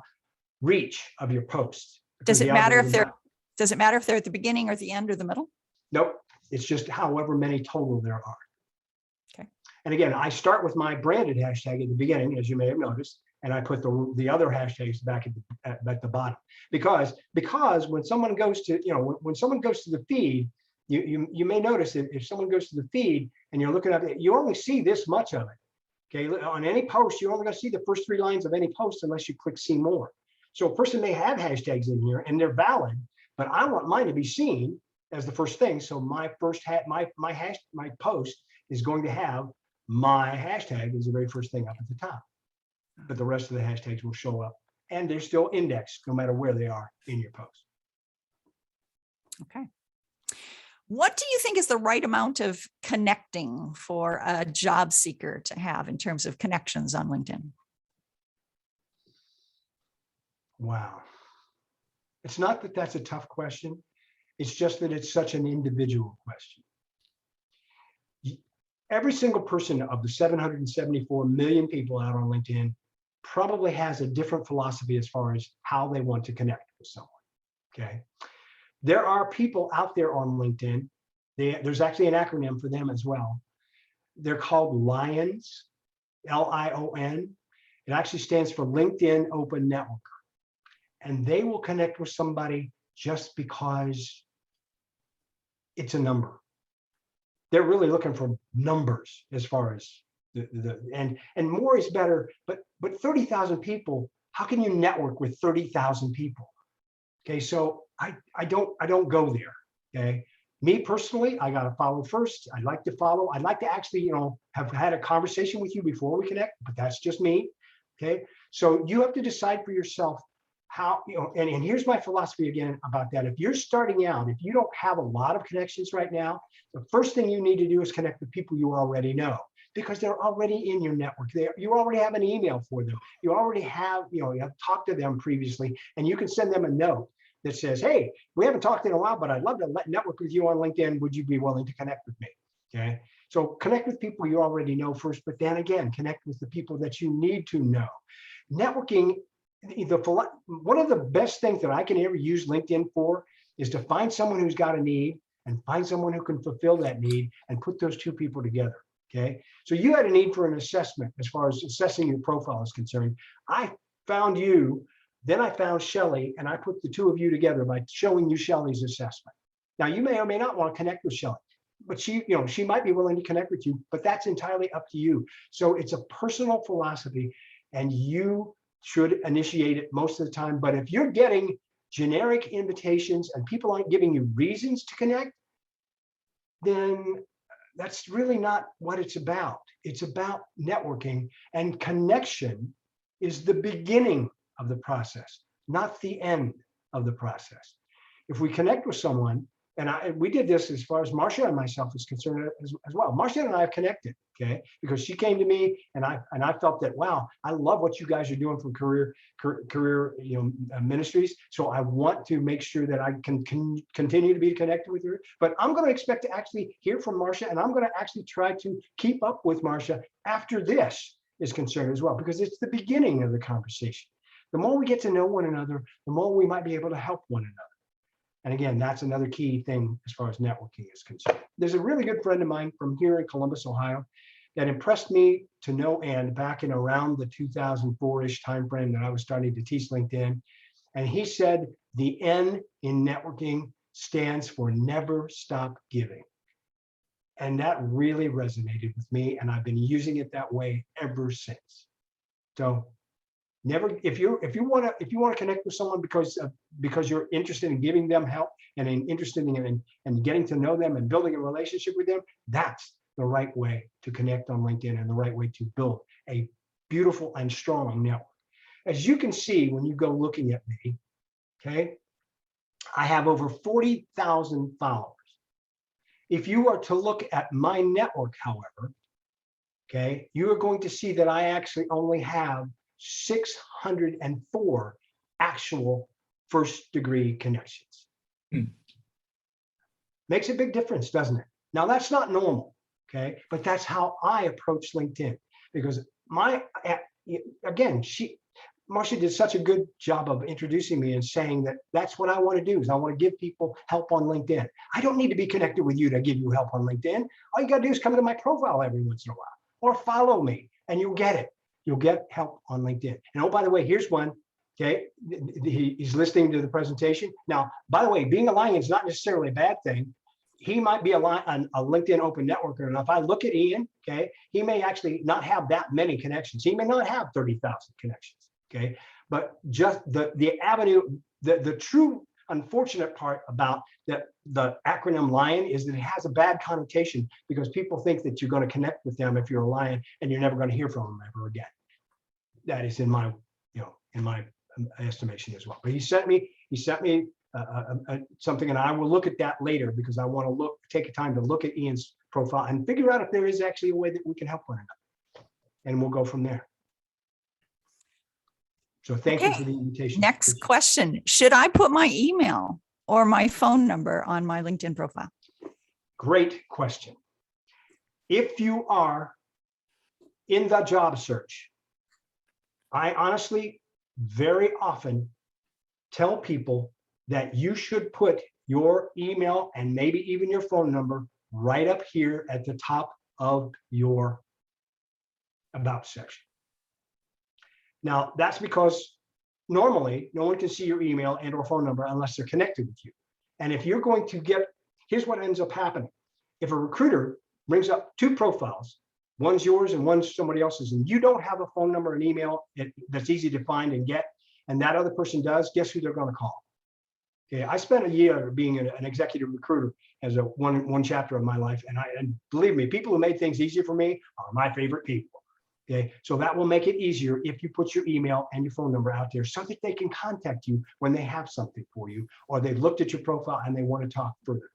reach of your posts. Does it matter if they're at the beginning or the end or the middle? Nope. It's just however many total there are. Okay. And again, I start with my branded hashtag at the beginning, as you may have noticed, and I put the other hashtags back at the bottom, because when someone goes to when someone goes to the feed, you may notice that if someone goes to the feed and you're looking at it, you only see this much of it. Okay, on any post, you're only going to see the first 3 lines of any post unless you click see more. So a person may have hashtags in here and they're valid, but I want mine to be seen as the first thing. So my first my post is going to have my hashtag as the very first thing up at the top. But the rest of the hashtags will show up and they're still indexed no matter where they are in your post. Okay. What do you think is the right amount of connecting for a job seeker to have in terms of connections on LinkedIn? Wow. It's not that that's a tough question. It's just that it's such an individual question. Every single person of the 774 million people out on LinkedIn probably has a different philosophy as far as how they want to connect with someone, okay? There are people out there on LinkedIn, there's actually an acronym for them as well. They're called LIONs, L-I-O-N. It actually stands for LinkedIn Open Networker. And they will connect with somebody just because it's a number. They're really looking for numbers as far as and more is better, but 30,000 people, how can you network with 30,000 people? Okay, so I don't go there. Okay, me personally, I got to follow first. I'd like to follow. I'd like to actually, have had a conversation with you before we connect, but that's just me. Okay, so you have to decide for yourself how, and here's my philosophy again about that. If you're starting out, if you don't have a lot of connections right now, the first thing you need to do is connect with people you already know, because they're already in your network. You already have an email for them. You already have, you have talked to them previously, and you can send them a note that says, hey, we haven't talked in a while, but I'd love to network with you on LinkedIn. Would you be willing to connect with me? Okay. So connect with people you already know first, but then again, connect with the people that you need to know. Networking, one of the best things that I can ever use LinkedIn for is to find someone who's got a need and find someone who can fulfill that need and put those two people together. Okay. So you had a need for an assessment as far as assessing your profile is concerned. I found you, then I found Shelly, and I put the two of you together by showing you Shelly's assessment. Now you may or may not want to connect with Shelly, but she might be willing to connect with you, but that's entirely up to you. So it's a personal philosophy and you should initiate it most of the time. But if you're getting generic invitations and people aren't giving you reasons to connect, then that's really not what it's about. It's about networking, and connection is the beginning of the process, not the end of the process. If we connect with someone, and we did this as far as Marcia and myself is concerned as well. Marcia and I have connected, okay, because she came to me and I felt that, wow, I love what you guys are doing from career ministries. So I want to make sure that I can continue to be connected with her. But I'm going to expect to actually hear from Marcia, and I'm going to actually try to keep up with Marcia after this is concerned as well, because it's the beginning of the conversation. The more we get to know one another, the more we might be able to help one another. And again, that's another key thing as far as networking is concerned. There's a really good friend of mine from here in Columbus, Ohio, that impressed me to no end back in around the 2004-ish timeframe that I was starting to teach LinkedIn. And he said, the N in networking stands for never stop giving. And that really resonated with me, and I've been using it that way ever since. So never, if you want to connect with someone because you're interested in giving them help and interested in getting to know them and building a relationship with them, that's the right way to connect on LinkedIn and the right way to build a beautiful and strong network. As you can see when you go looking at me, okay, I have over 40,000 followers. If you are to look at my network, however, okay, you are going to see that I actually only have 604 actual first-degree connections. Makes a big difference, doesn't it? Now, that's not normal, okay? But that's how I approach LinkedIn, because Marcia did such a good job of introducing me and saying that that's what I want to do, is I want to give people help on LinkedIn. I don't need to be connected with you to give you help on LinkedIn. All you got to do is come to my profile every once in a while or follow me and you'll get it. You'll get help on LinkedIn. And oh, by the way, here's one. Okay, he's listening to the presentation. Now, by the way, being a lion is not necessarily a bad thing. He might be a LinkedIn open networker. And if I look at Ian, okay, he may actually not have that many connections. He may not have 30,000 connections. Okay, but just the avenue, the true unfortunate part about the acronym LION is that it has a bad connotation, because people think that you're going to connect with them if you're a lion and you're never going to hear from them ever again. That is in my, in my estimation as well. But he sent me something, and I will look at that later, because I want to take a time to look at Ian's profile and figure out if there is actually a way that we can help one another, and we'll go from there. So thank you for the invitation. Next question. Should I put my email or my phone number on my LinkedIn profile? Great question. If you are in the job search, I honestly very often tell people that you should put your email and maybe even your phone number right up here at the top of your About section. Now, that's because normally no one can see your email and or phone number unless they're connected with you. And if you're going to here's what ends up happening. If a recruiter brings up two profiles, one's yours and one's somebody else's, and you don't have a phone number and email that's easy to find and get, and that other person does, guess who they're going to call? Okay, I spent a year being an executive recruiter as one chapter of my life, and believe me, people who made things easier for me are my favorite people. Okay, so that will make it easier if you put your email and your phone number out there so that they can contact you when they have something for you, or they've looked at your profile and they want to talk further.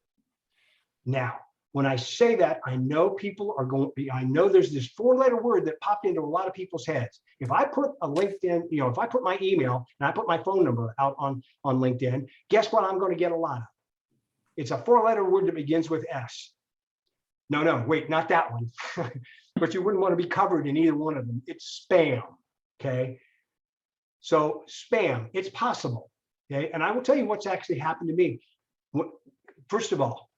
Now, when I say that, I know people are going to be, I know there's this four-letter word that popped into a lot of people's heads. If I put a LinkedIn, if I put my email and I put my phone number out on LinkedIn, guess what I'm going to get a lot of? It's a four-letter word that begins with S. No, wait, not that one. But you wouldn't want to be covered in either one of them. It's spam, okay? So spam, it's possible, okay? And I will tell you what's actually happened to me. First of all,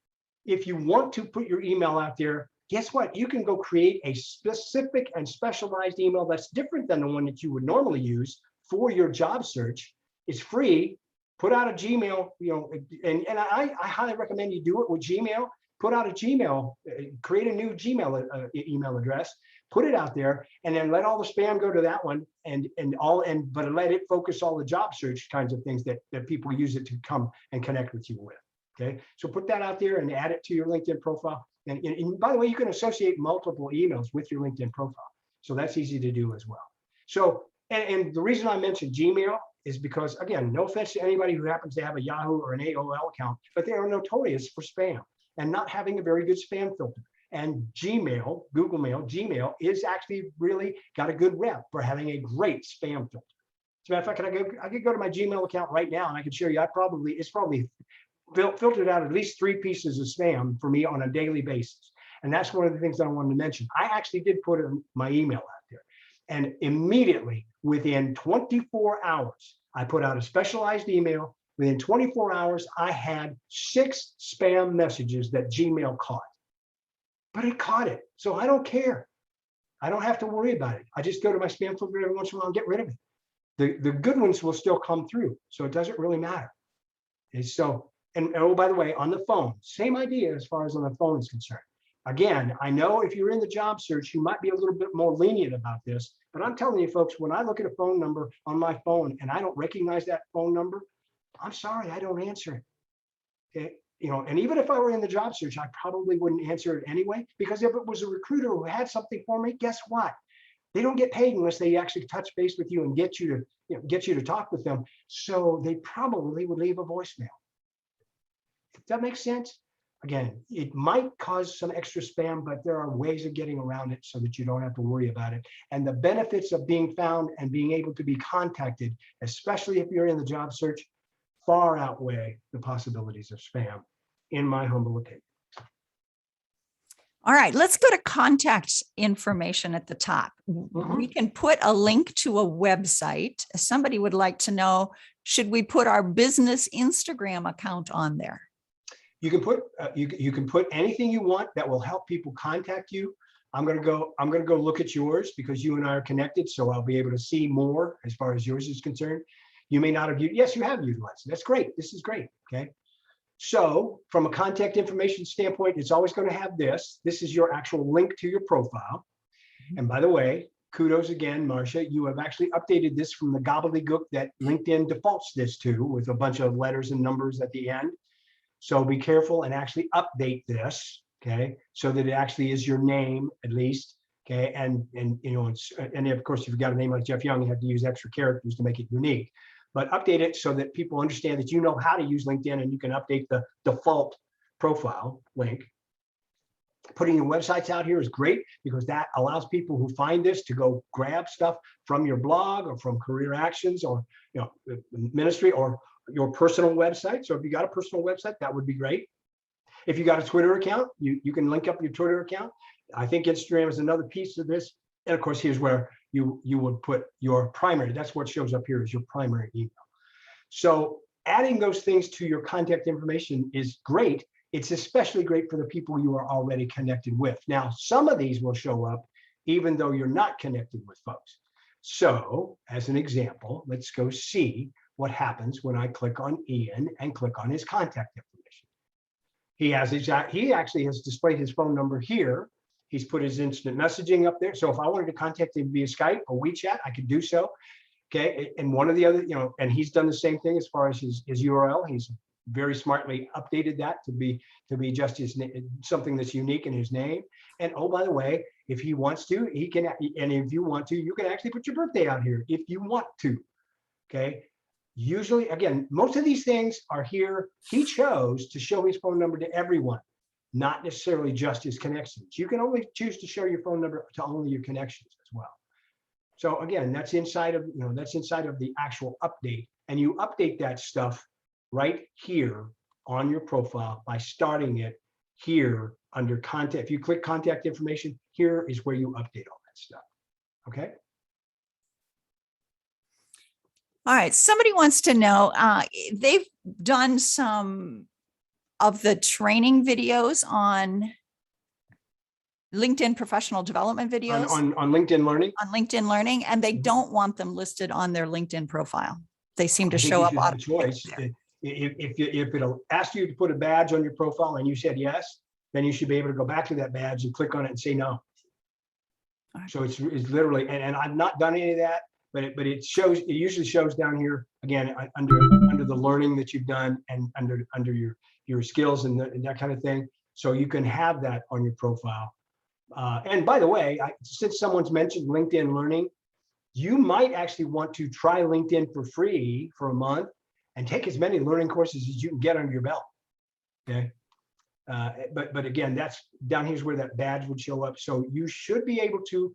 if you want to put your email out there, guess what? You can go create a specific and specialized email that's different than the one that you would normally use for your job search. It's free. Put out a Gmail, and I highly recommend you do it with Gmail. Put out a Gmail, create a new Gmail email address, put it out there, and then let all the spam go to that one, but let it focus all the job search kinds of things that people use it to come and connect with you with. Okay, so put that out there and add it to your LinkedIn profile. And by the way, you can associate multiple emails with your LinkedIn profile, so that's easy to do as well. So, and the reason I mentioned Gmail is because, again, no offense to anybody who happens to have a Yahoo or an AOL account, but they are notorious for spam and not having a very good spam filter. And Gmail, Google Mail, Gmail is actually really got a good rep for having a great spam filter. As a matter of fact, I could go to my Gmail account right now and I can show you, it's probably filtered out at least 3 pieces of spam for me on a daily basis. And that's one of the things that I wanted to mention. I actually did put my email out there. And immediately, within 24 hours, I put out a specialized email. Within 24 hours, I had 6 spam messages that Gmail caught. But it caught it, so I don't care. I don't have to worry about it. I just go to my spam filter every once in a while and get rid of it. The good ones will still come through, so it doesn't really matter. And so, and oh, by the way, on the phone, same idea as far as on the phone is concerned. Again, I know if you're in the job search, you might be a little bit more lenient about this, but I'm telling you folks, when I look at a phone number on my phone and I don't recognize that phone number, I'm sorry, I don't answer it. Okay? And even if I were in the job search, I probably wouldn't answer it anyway, because if it was a recruiter who had something for me, guess what? They don't get paid unless they actually touch base with you and get you to talk with them. So they probably would leave a voicemail. that make sense? Again, it might cause some extra spam, but there are ways of getting around it so that you don't have to worry about it. And the benefits of being found and being able to be contacted, especially if you're in the job search, far outweigh the possibilities of spam, in my humble opinion. All right, let's go to contact information at the top. We can put a link to a website. Somebody would like to know, should we put our business Instagram account on there? You can put you can put anything you want that will help people contact you. I'm gonna go look at yours because you and I are connected, so I'll be able to see more as far as yours is concerned. You may not have used, yes, you have utilized it. That's great. This is great. Okay. So from a contact information standpoint, it's always going to have this. This is your actual link to your profile. And by the way, kudos again, Marcia, you have actually updated this from the gobbledygook that LinkedIn defaults this to, with a bunch of letters and numbers at the end. So be careful and actually update this, okay, so that it actually is your name at least, okay, and you know, and of course, if you've got a name like Jeff Young, you have to use extra characters to make it unique. But update it so that people understand that you know how to use LinkedIn, and you can update the default profile link. Putting your websites out here is great because that allows people who find this to go grab stuff from your blog or from Career Actions or, you know, ministry or your personal website. So if you got a personal website, that would be great. If you got a Twitter account, you can link up your Twitter account. I think Instagram is another piece of this. And of course, here's where you would put your primary. That's what shows up here is your primary email. So adding those things to your contact information is great. It's especially great for the people you are already connected with. Now, some of these will show up even though you're not connected with folks. So as an example, let's go see what happens when I click on Ian and click on his contact information. He actually has displayed his phone number here. He's put his instant messaging up there. So if I wanted to contact him via Skype or WeChat, I could do so. Okay. And one of the other, you know, and he's done the same thing as far as his URL. He's very smartly updated that to be just his something that's unique in his name. And oh, by the way, if he wants to, he can, and if you want to, you can actually put your birthday out here if you want to. Okay. Usually, again, most of these things are here. He chose to show his phone number to everyone, not necessarily just his connections. You can only choose to show your phone number to only your connections as well. So again, that's inside of, you know, that's inside of the actual update, and you update that stuff right here on your profile by starting it here under contact. If you click contact information, here is where you update all that stuff. Okay. All right. Somebody wants to know, they've done some of the training videos on LinkedIn professional development videos on LinkedIn Learning. On LinkedIn Learning, and they don't want them listed on their LinkedIn profile. They seem to show up automatically. If it'll ask you to put a badge on your profile and you said yes, then you should be able to go back to that badge and click on it and say no. Right. So it's literally, and I've not done any of that, but it shows, it usually shows down here again under the learning that you've done and under your skills and that kind of thing. So you can have that on your profile. And by the way, since someone's mentioned LinkedIn Learning, you might actually want to try LinkedIn for free for a month and take as many learning courses as you can get under your belt. Okay. But again, that's down here's where that badge would show up. So you should be able to,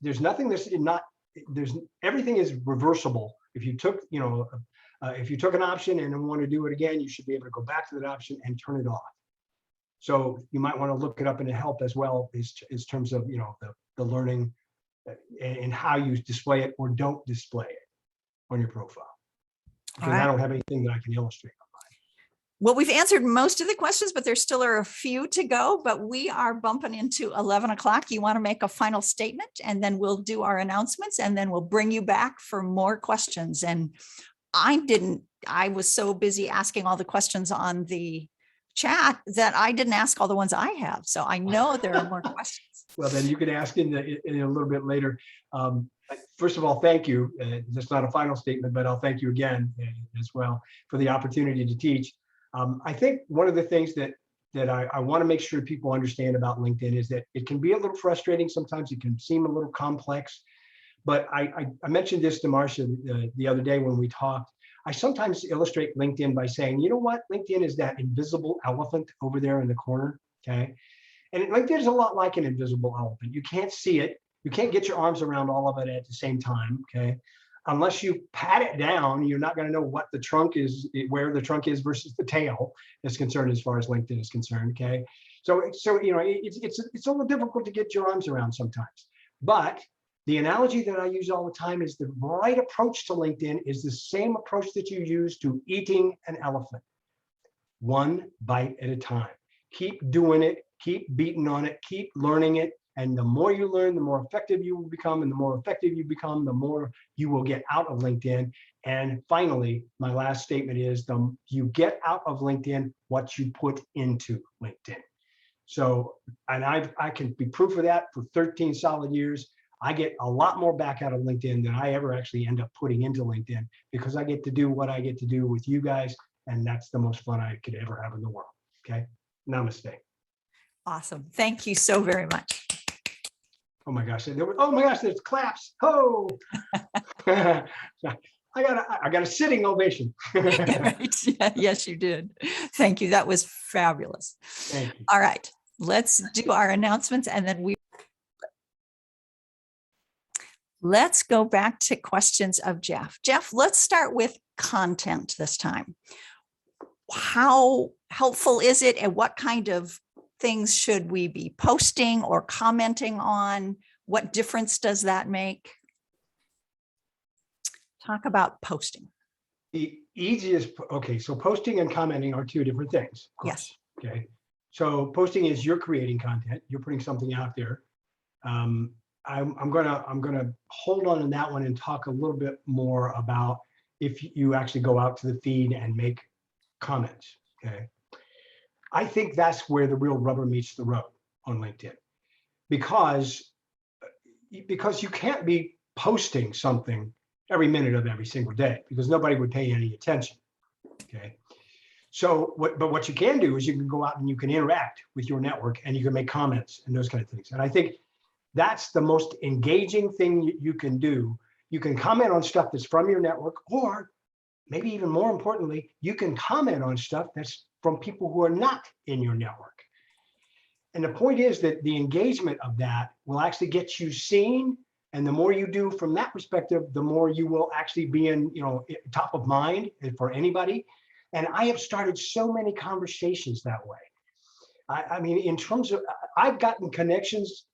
there's nothing that's not, everything is reversible. If you took, you know, if you took an option and then want to do it again, you should be able to go back to that option and turn it off. So you might want to look it up and help as well in terms of, you know, the learning and how you display it or don't display it on your profile. Because I don't have anything that I can illustrate on mine. Well, we've answered most of the questions, but there still are a few to go, but we are bumping into 11 o'clock. You want to make a final statement and then we'll do our announcements and then we'll bring you back for more questions. And I was so busy asking all the questions on the chat that I didn't ask all the ones I have. So I know there are more questions. Well, then you can ask in a little bit later. First of all, thank you. That's not a final statement, but I'll thank you again as well for the opportunity to teach. I think one of the things that I want to make sure people understand about LinkedIn is that it can be a little frustrating. Sometimes it can seem a little complex, but I mentioned this to Marcia the other day when we talked. I sometimes illustrate LinkedIn by saying, you know what? LinkedIn is that invisible elephant over there in the corner, okay? And LinkedIn is a lot like an invisible elephant. You can't see it. You can't get your arms around all of it at the same time, okay? Unless you pat it down, you're not going to know what the trunk is, where the trunk is versus the tail is concerned as far as LinkedIn is concerned, okay? So you know, it's a little difficult to get your arms around sometimes. But the analogy that I use all the time is the right approach to LinkedIn is the same approach that you use to eating an elephant. One bite at a time. Keep doing it, keep beating on it, keep learning it. And the more you learn, the more effective you will become. And the more effective you become, the more you will get out of LinkedIn. And finally, my last statement is you get out of LinkedIn what you put into LinkedIn. So, and I can be proof of that for 13 solid years. I get a lot more back out of LinkedIn than I ever actually end up putting into LinkedIn, because I get to do what I get to do with you guys. And that's the most fun I could ever have in the world. Okay. Namaste. Awesome. Thank you so very much. Oh my gosh. Oh my gosh, there's claps. Oh, I got a sitting ovation. Right. Yeah, yes, you did. Thank you. That was fabulous. Thank you. All right, let's do our announcements and then let's go back to questions of Jeff. Jeff, let's start with content this time. How helpful is it, and what kind of things should we be posting or commenting on? What difference does that make? Talk about posting. The easiest, okay, so posting and commenting are two different things. Yes. Okay. So posting is you're creating content, you're putting something out there. I'm gonna hold on to that one and talk a little bit more about if you actually go out to the feed and make comments. Okay. I think that's where the real rubber meets the road on LinkedIn, because you can't be posting something every minute of every single day, because nobody would pay any attention. Okay. So what you can do is you can go out and you can interact with your network and you can make comments and those kind of things. And I think that's the most engaging thing you can do. You can comment on stuff that's from your network, or maybe even more importantly, you can comment on stuff that's from people who are not in your network. And the point is that the engagement of that will actually get you seen. And the more you do from that perspective, the more you will actually be in, top of mind for anybody. And I have started so many conversations that way. I mean, in terms of, I've gotten connections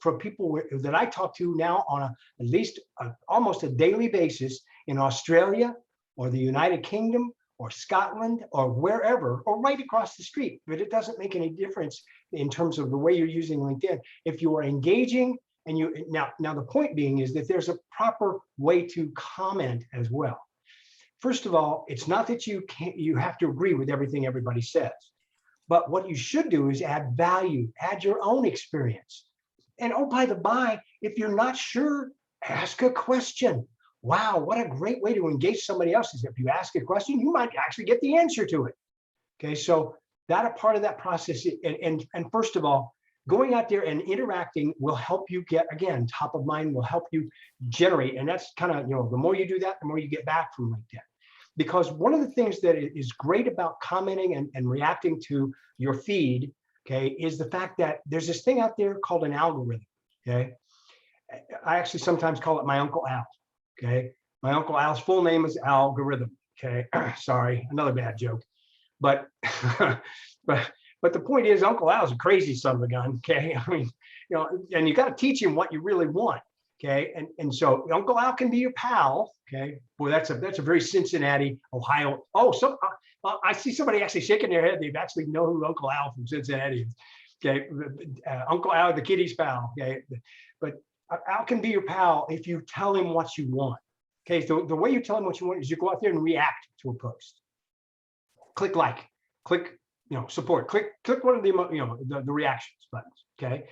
from people that I talk to now on at least almost a daily basis in Australia or the United Kingdom or Scotland or wherever, or right across the street. But it doesn't make any difference in terms of the way you're using LinkedIn. If you are engaging, and now the point being is that there's a proper way to comment as well. First of all, it's not that you have to agree with everything everybody says, but what you should do is add value, add your own experience. And oh, by the by, if you're not sure, ask a question. Wow, what a great way to engage somebody else is if you ask a question, you might actually get the answer to it. Okay, so that a part of that process, and first of all, going out there and interacting will help you get, again, top of mind, will help you generate. And that's kind of, the more you do that, the more you get back from LinkedIn. Because one of the things that is great about commenting and reacting to your feed, okay, is the fact that there's this thing out there called an algorithm, okay? I actually sometimes call it my Uncle Al, okay? My Uncle Al's full name is Algorithm, okay? Sorry, another bad joke. But the point is, Uncle Al's a crazy son of a gun, okay? I mean, and you got to teach him what you really want, okay? And so Uncle Al can be your pal, okay? Boy, that's a very Cincinnati, Ohio. Oh, so I see somebody actually shaking their head. They actually know who Uncle Al from Cincinnati is, okay? Uncle Al, the kitty's pal, okay? But Al can be your pal if you tell him what you want, okay? So the way you tell him what you want is you go out there and react to a post. Click like, click, support, click one of the, the reactions buttons, okay?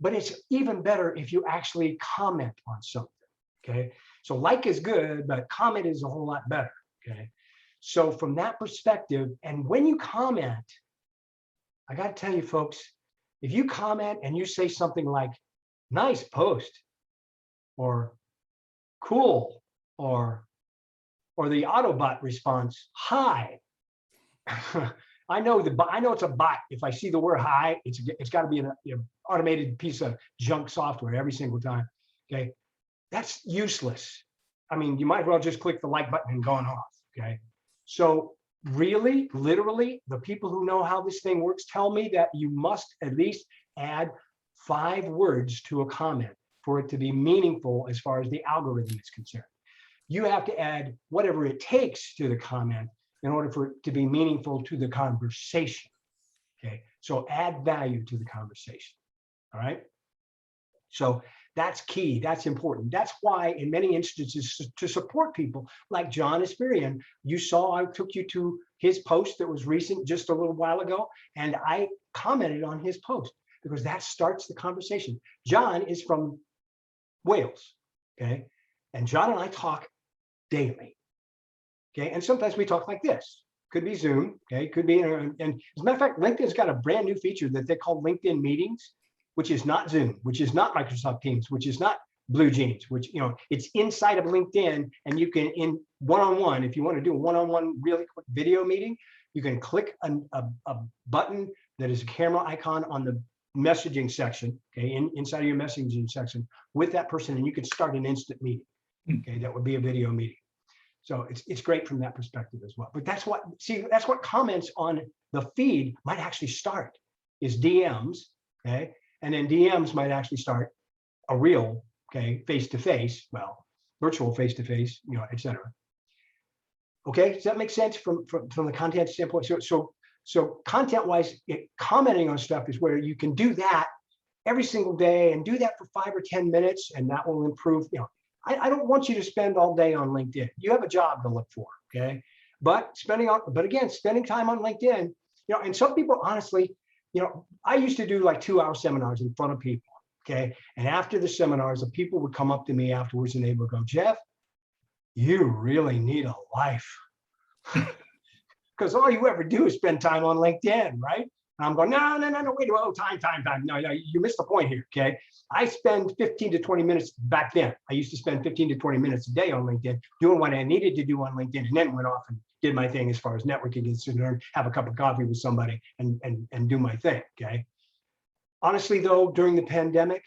But it's even better if you actually comment on something, okay? So like is good, but comment is a whole lot better, okay? So from that perspective, and when you comment, I got to tell you folks, if you comment and you say something like, nice post, or cool, or or the Autobot response, hi. I know it's a bot. If I see the word hi, it's got to be an automated piece of junk software every single time. Okay, that's useless. I mean, you might as well just click the like button and gone off. Okay, so really, literally, the people who know how this thing works tell me that you must at least add 5 words to a comment for it to be meaningful as far as the algorithm is concerned. You have to add whatever it takes to the comment in order for it to be meaningful to the conversation. Okay, so add value to the conversation. All right. So that's key. That's important. That's why in many instances to support people like John Espirian, you saw I took you to his post that was recent just a little while ago, and I commented on his post because that starts the conversation. John is from Wales. Okay. And John and I talk daily. Okay, and sometimes we talk like this. Could be Zoom. Okay, could be. And as a matter of fact, LinkedIn's got a brand new feature that they call LinkedIn Meetings, which is not Zoom, which is not Microsoft Teams, which is not Blue Jeans, which it's inside of LinkedIn, and you can in one-on-one. If you want to do a one-on-one really quick video meeting, you can click a button that is a camera icon on the messaging section. Okay, inside of your messaging section with that person, and you can start an instant meeting. Okay, that would be a video meeting. So it's great from that perspective as well. But that's what comments on the feed might actually start is DMs, okay? And then DMs might actually start a real, okay, face-to-face, well, virtual face-to-face, et cetera. Okay, does that make sense from the content standpoint? So content-wise, commenting on stuff is where you can do that every single day and do that for 5 or 10 minutes, and that will improve, I don't want you to spend all day on LinkedIn. You have a job to look for, okay? But spending time on LinkedIn, and some people, honestly, I used to do like 2-hour seminars in front of people, okay? And after the seminars, the people would come up to me afterwards and they would go, Jeff, you really need a life. Because all you ever do is spend time on LinkedIn, right? And I'm going, no, wait, time. No, you missed the point here, okay? I spend 15 to 20 minutes back then. I used to spend 15 to 20 minutes a day on LinkedIn, doing what I needed to do on LinkedIn, and then went off and did my thing as far as networking is concerned, have a cup of coffee with somebody and do my thing, okay? Honestly, though, during the pandemic,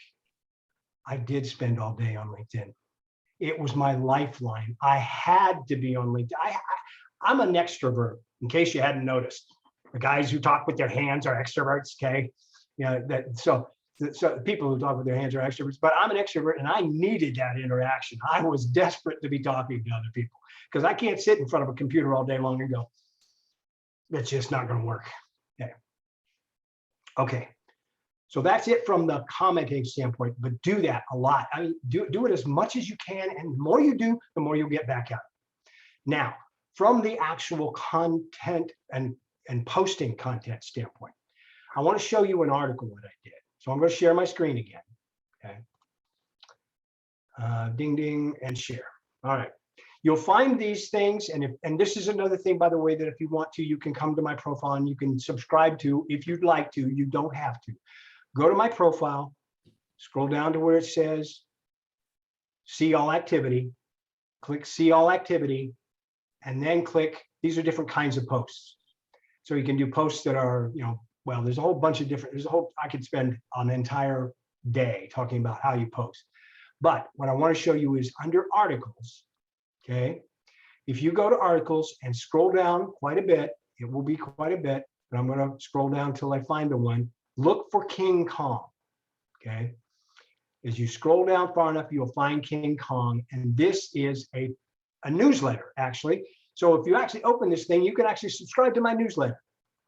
I did spend all day on LinkedIn. It was my lifeline. I had to be on LinkedIn. I'm an extrovert, in case you hadn't noticed. The guys who talk with their hands are extroverts, okay? So the people who talk with their hands are extroverts, but I'm an extrovert and I needed that interaction. I was desperate to be talking to other people because I can't sit in front of a computer all day long and go, that's just not going to work. Okay. So that's it from the commenting standpoint, but do that a lot. I mean, do it as much as you can, and the more you do, the more you'll get back out. Now, from the actual content and posting content standpoint, I want to show you an article that I did. So I'm going to share my screen again. Okay. Ding, ding, and share. All right. You'll find these things. And this is another thing, by the way, that if you want to, you can come to my profile and you can subscribe to if you'd like to. You don't have to. Go to my profile, scroll down to where it says see all activity, click see all activity, and then click, these are different kinds of posts. So you can do posts that are, well, there's a whole bunch of different, I could spend an entire day talking about how you post. But what I want to show you is under articles, okay? If you go to articles and scroll down quite a bit, it will be quite a bit, but I'm going to scroll down until I find the one. Look for King Kong, okay? As you scroll down far enough, you'll find King Kong, and this is a newsletter, actually. So if you actually open this thing, you can actually subscribe to my newsletter,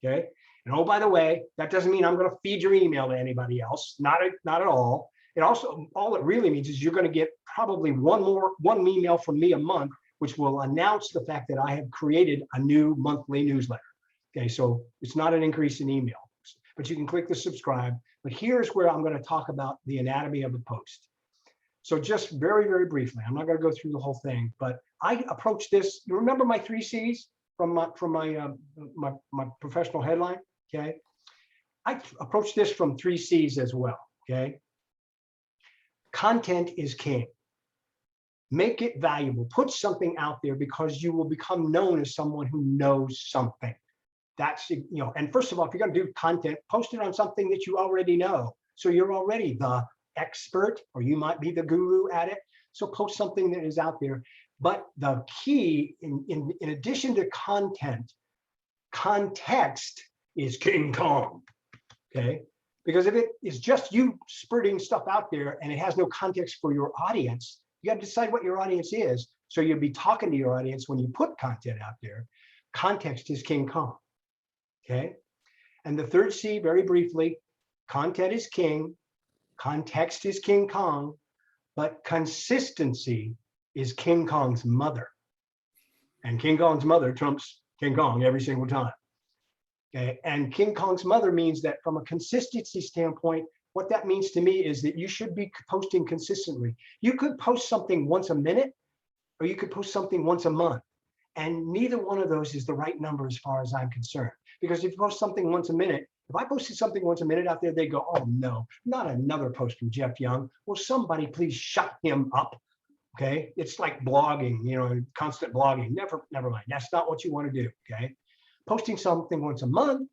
okay? And oh, by the way, that doesn't mean I'm going to feed your email to anybody else, not at all. It also, all it really means is you're going to get probably one email from me a month, which will announce the fact that I have created a new monthly newsletter. Okay, so it's not an increase in email, but you can click the subscribe. But here's where I'm going to talk about the anatomy of a post. So just very, very briefly, I'm not going to go through the whole thing, but I approach this. You remember my 3 C's from my professional headline? Okay, I approach this from 3 C's as well. Okay, content is king. Make it valuable. Put something out there because you will become known as someone who knows something. That's, and first of all, if you're going to do content, post it on something that you already know. So you're already the expert, or you might be the guru at it. So post something that is out there. But the key, in addition to content, context is King Kong, okay? Because if it is just you spurting stuff out there and it has no context for your audience, you got to decide what your audience is. So you'll be talking to your audience when you put content out there. Context is King Kong, okay? And the third C, very briefly, content is king, context is King Kong, but consistency is King Kong's mother. And King Kong's mother trumps King Kong every single time. Okay, and King Kong's mother means that from a consistency standpoint, what that means to me is that you should be posting consistently. You could post something once a minute, or you could post something once a month. And neither one of those is the right number as far as I'm concerned. Because if you post something once a minute, if I posted something once a minute out there, they go, oh no, not another post from Jeff Young. Will somebody please shut him up? Okay, it's like blogging, constant blogging. Never mind. That's not what you want to do. Okay, posting something once a month.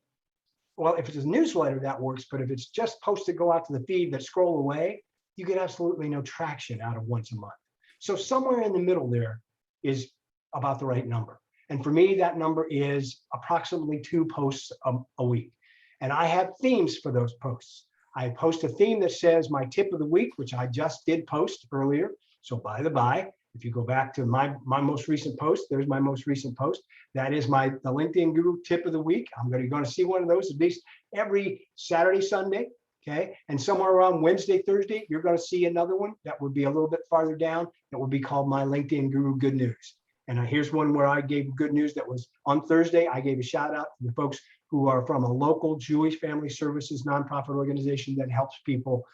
Well, if it's a newsletter, that works. But if it's just posts that go out to the feed that scroll away, you get absolutely no traction out of once a month. So somewhere in the middle there is about the right number. And for me, that number is approximately 2 posts a week. And I have themes for those posts. I post a theme that says my tip of the week, which I just did post earlier. So by the by, if you go back to my most recent post, there's my most recent post. That is the LinkedIn Guru tip of the week. You're going to see one of those at least every Saturday, Sunday. Okay. And somewhere around Wednesday, Thursday, you're going to see another one that would be a little bit farther down. That would be called my LinkedIn Guru Good News. And here's one where I gave good news that was on Thursday. I gave a shout out to the folks who are from a local Jewish family services nonprofit organization that helps people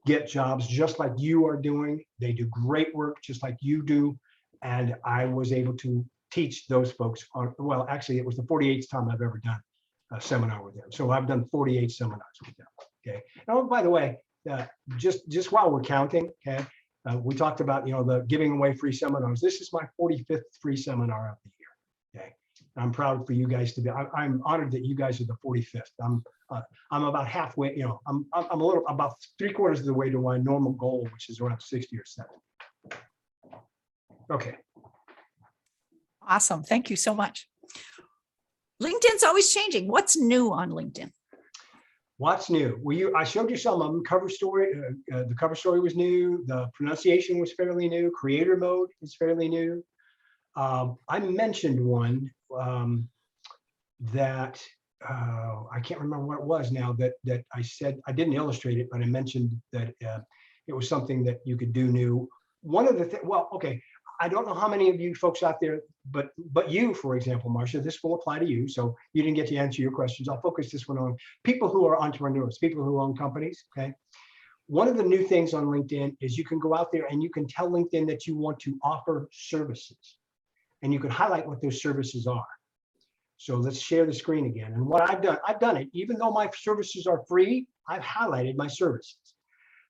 get jobs just like you are doing. They do great work just like you do. And I was able to teach those folks well, actually, it was the 48th time I've ever done a seminar with them. So I've done 48 seminars with them. Okay. And oh, by the way, just while we're counting, okay, we talked about, the giving away free seminars. This is my 45th free seminar of the year. Okay. I'm proud for you guys to be. I'm honored that you guys are the 45th. I'm about halfway. I'm a little about 3/4 of the way to my normal goal, which is around 60 or 70. Okay. Awesome. Thank you so much. LinkedIn's always changing. What's new on LinkedIn? What's new? I showed you some of them. Cover story. The cover story was new. The pronunciation was fairly new. Creator mode is fairly new. I mentioned one that I can't remember what it was now that I said. I didn't illustrate it, but I mentioned that it was something that you could do new. One of the things, well, okay, I don't know how many of you folks out there, but you, for example, Marcia, this will apply to you. So you didn't get to answer your questions. I'll focus this one on people who are entrepreneurs, people who own companies, okay? One of the new things on LinkedIn is you can go out there and you can tell LinkedIn that you want to offer services. And you can highlight what those services are. So let's share the screen again. And what I've done it, even though my services are free, I've highlighted my services.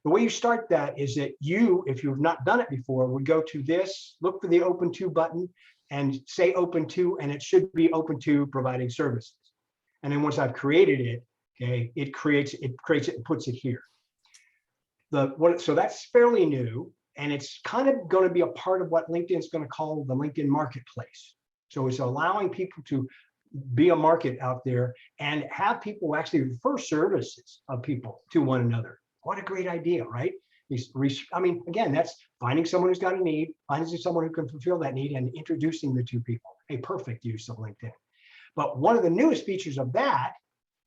The way you start that is that you, if you've not done it before, would go to this, look for the open to button and say open to, and it should be open to providing services. And then once I've created it, okay, it creates it and puts it here. So that's fairly new. And it's kind of going to be a part of what LinkedIn's going to call the LinkedIn marketplace. So it's allowing people to be a market out there and have people actually refer services of people to one another. What a great idea, right? I mean, again, that's finding someone who's got a need, finding someone who can fulfill that need, and introducing the two people. A perfect use of LinkedIn. But one of the newest features of that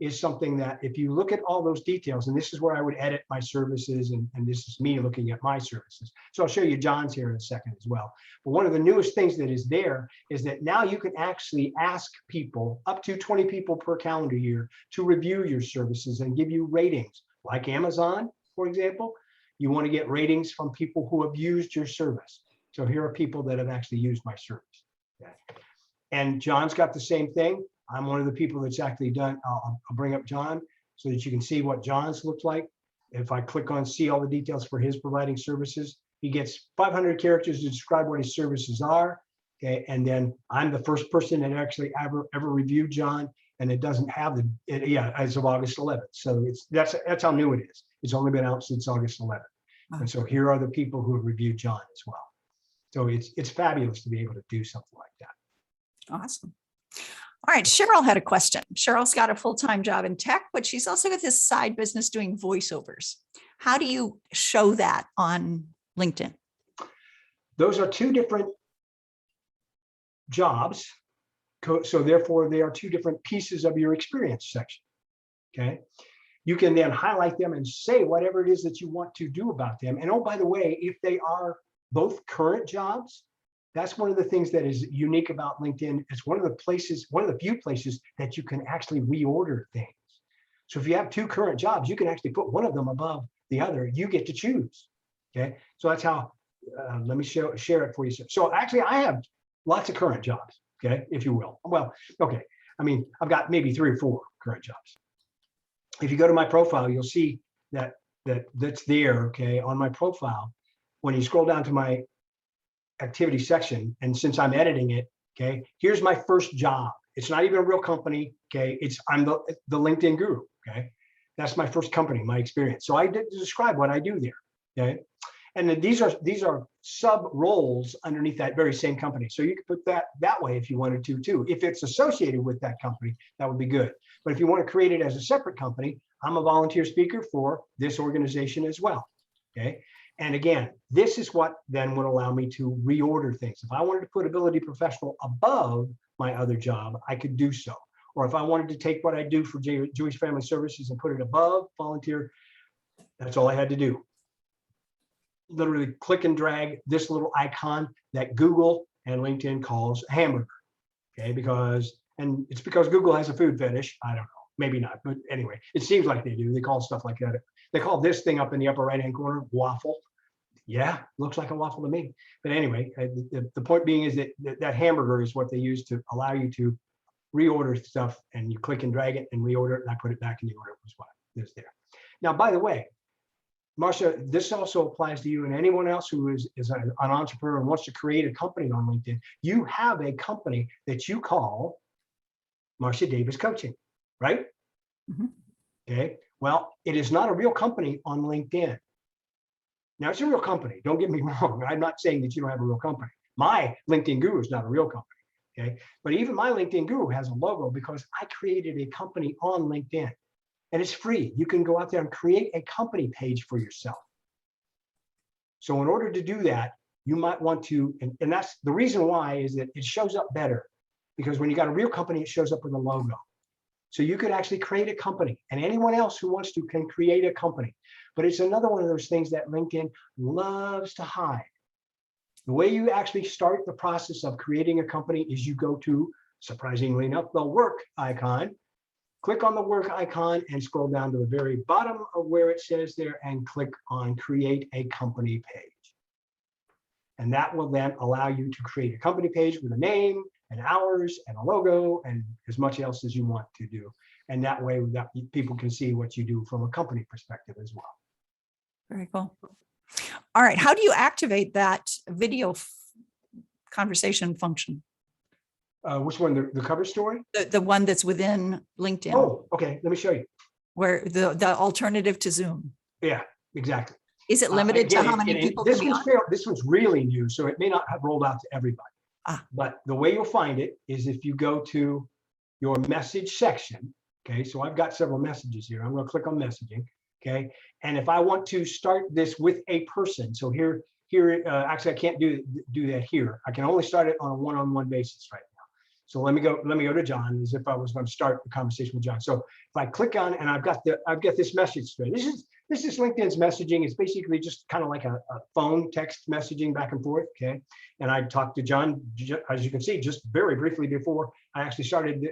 is something that if you look at all those details, and this is where I would edit my services, and this is me looking at my services. So I'll show you John's here in a second as well. But one of the newest things that is there is that now you can actually ask people, up to 20 people per calendar year, to review your services and give you ratings. Like Amazon, for example, you want to get ratings from people who have used your service. So here are people that have actually used my service. Okay. And John's got the same thing. I'm one of the people that's actually done. I'll bring up John so that you can see what John's looked like. If I click on see all the details for his providing services, He gets 500 characters to describe what his services are. Okay, and then I'm the first person that actually ever reviewed John, and it doesn't have as of August 11th. So that's how new it is. It's only been out since August 11th. And so here are the people who have reviewed John as well. So it's fabulous to be able to do something like that. Awesome. All right, Cheryl had a question. Cheryl's got a full-time job in tech, but she's also got this side business doing voiceovers. How do you show that on LinkedIn? Those are two different jobs. So therefore, they are two different pieces of your experience section. Okay. You can then highlight them and say whatever it is that you want to do about them. And oh, by the way, if they are both current jobs, that's one of the things that is unique about LinkedIn. It's one of the few places that you can actually reorder things. So if you have two current jobs, you can actually put one of them above the other. You get to choose. Okay. So that's how, let me share it for you. So actually I have lots of current jobs. Okay. If you will. Well, okay. I mean, I've got maybe 3 or 4 current jobs. If you go to my profile, you'll see that's there. Okay. On my profile, when you scroll down to my activity section, and since I'm editing it, okay, here's my first job. It's not even a real company. Okay. I'm the LinkedIn guru. Okay. That's my first company, my experience. So I did describe what I do there. Okay. And then these are sub roles underneath that very same company. So you could put that way if you wanted to too. If it's associated with that company, that would be good. But if you want to create it as a separate company, I'm a volunteer speaker for this organization as well. Okay. And again, this is what then would allow me to reorder things. If I wanted to put ability professional above my other job, I could do so. Or if I wanted to take what I do for Jewish Family Services and put it above volunteer, that's all I had to do. Literally click and drag this little icon that Google and LinkedIn calls a hamburger. Okay, and it's because Google has a food fetish. I don't know, maybe not, but anyway, it seems like they do. They call stuff like that. They call this thing up in the upper right-hand corner waffle. Yeah, looks like a waffle to me. But anyway, the point being is that hamburger is what they use to allow you to reorder stuff, and you click and drag it and reorder it, and I put it back in the order it was what is there. Now, by the way, Marcia, this also applies to you and anyone else who is an entrepreneur and wants to create a company on LinkedIn. You have a company that you call Marcia Davis Coaching, right? Mm-hmm. Okay. Well, it is not a real company on LinkedIn. Now, it's a real company. Don't get me wrong. I'm not saying that you don't have a real company. My LinkedIn Guru is not a real company. Okay. But even my LinkedIn Guru has a logo because I created a company on LinkedIn. And it's free. You can go out there and create a company page for yourself. So in order to do that, you might want to, and that's the reason why is that it shows up better, because when you got a real company, it shows up with a logo. So you could actually create a company, and anyone else who wants to can create a company. But it's another one of those things that LinkedIn loves to hide. The way you actually start the process of creating a company is you go to, surprisingly enough, the work icon. Click on the work icon and scroll down to the very bottom of where it says there and click on create a company page. And that will then allow you to create a company page with a name and hours and a logo and as much else as you want to do. And that way that people can see what you do from a company perspective as well. Very cool. All right. How do you activate that video conversation function? Which one, the cover story? The one that's within LinkedIn. Oh, okay. Let me show you. Where the alternative to Zoom. Yeah, exactly. Is it limited to how many people can be on? This one's really new, so it may not have rolled out to everybody. But the way you'll find it is if you go to your message section. Okay, so I've got several messages here. I'm going to click on messaging. Okay, and if I want to start this with a person, so here, actually I can't do that here. I can only start it on a one-on-one basis right now. So let me go to John as if I was going to start the conversation with John. So if I click on and I've got this message thread. This is LinkedIn's messaging. It's basically just kind of like a phone text messaging back and forth. Okay, and I talked to John, as you can see, just very briefly before I actually started,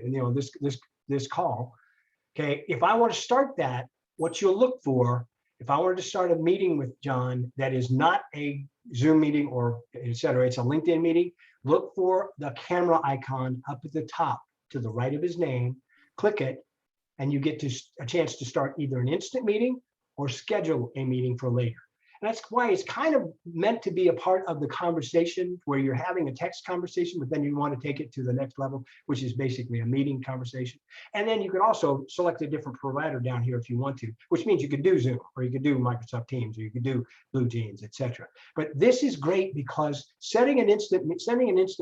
this call. Okay, if I want to start that, what you'll look for, if I wanted to start a meeting with John that is not a Zoom meeting or et cetera, it's a LinkedIn meeting, look for the camera icon up at the top to the right of his name, click it, and you get a chance to start either an instant meeting or schedule a meeting for later. that's why it's kind of meant to be a part of the conversation where you're having a text conversation, but then you want to take it to the next level, which is basically a meeting conversation. And then you could also select a different provider down here if you want to, which means you could do Zoom, or you could do Microsoft Teams, or you could do Blue Jeans, etc. But this is great because sending an instant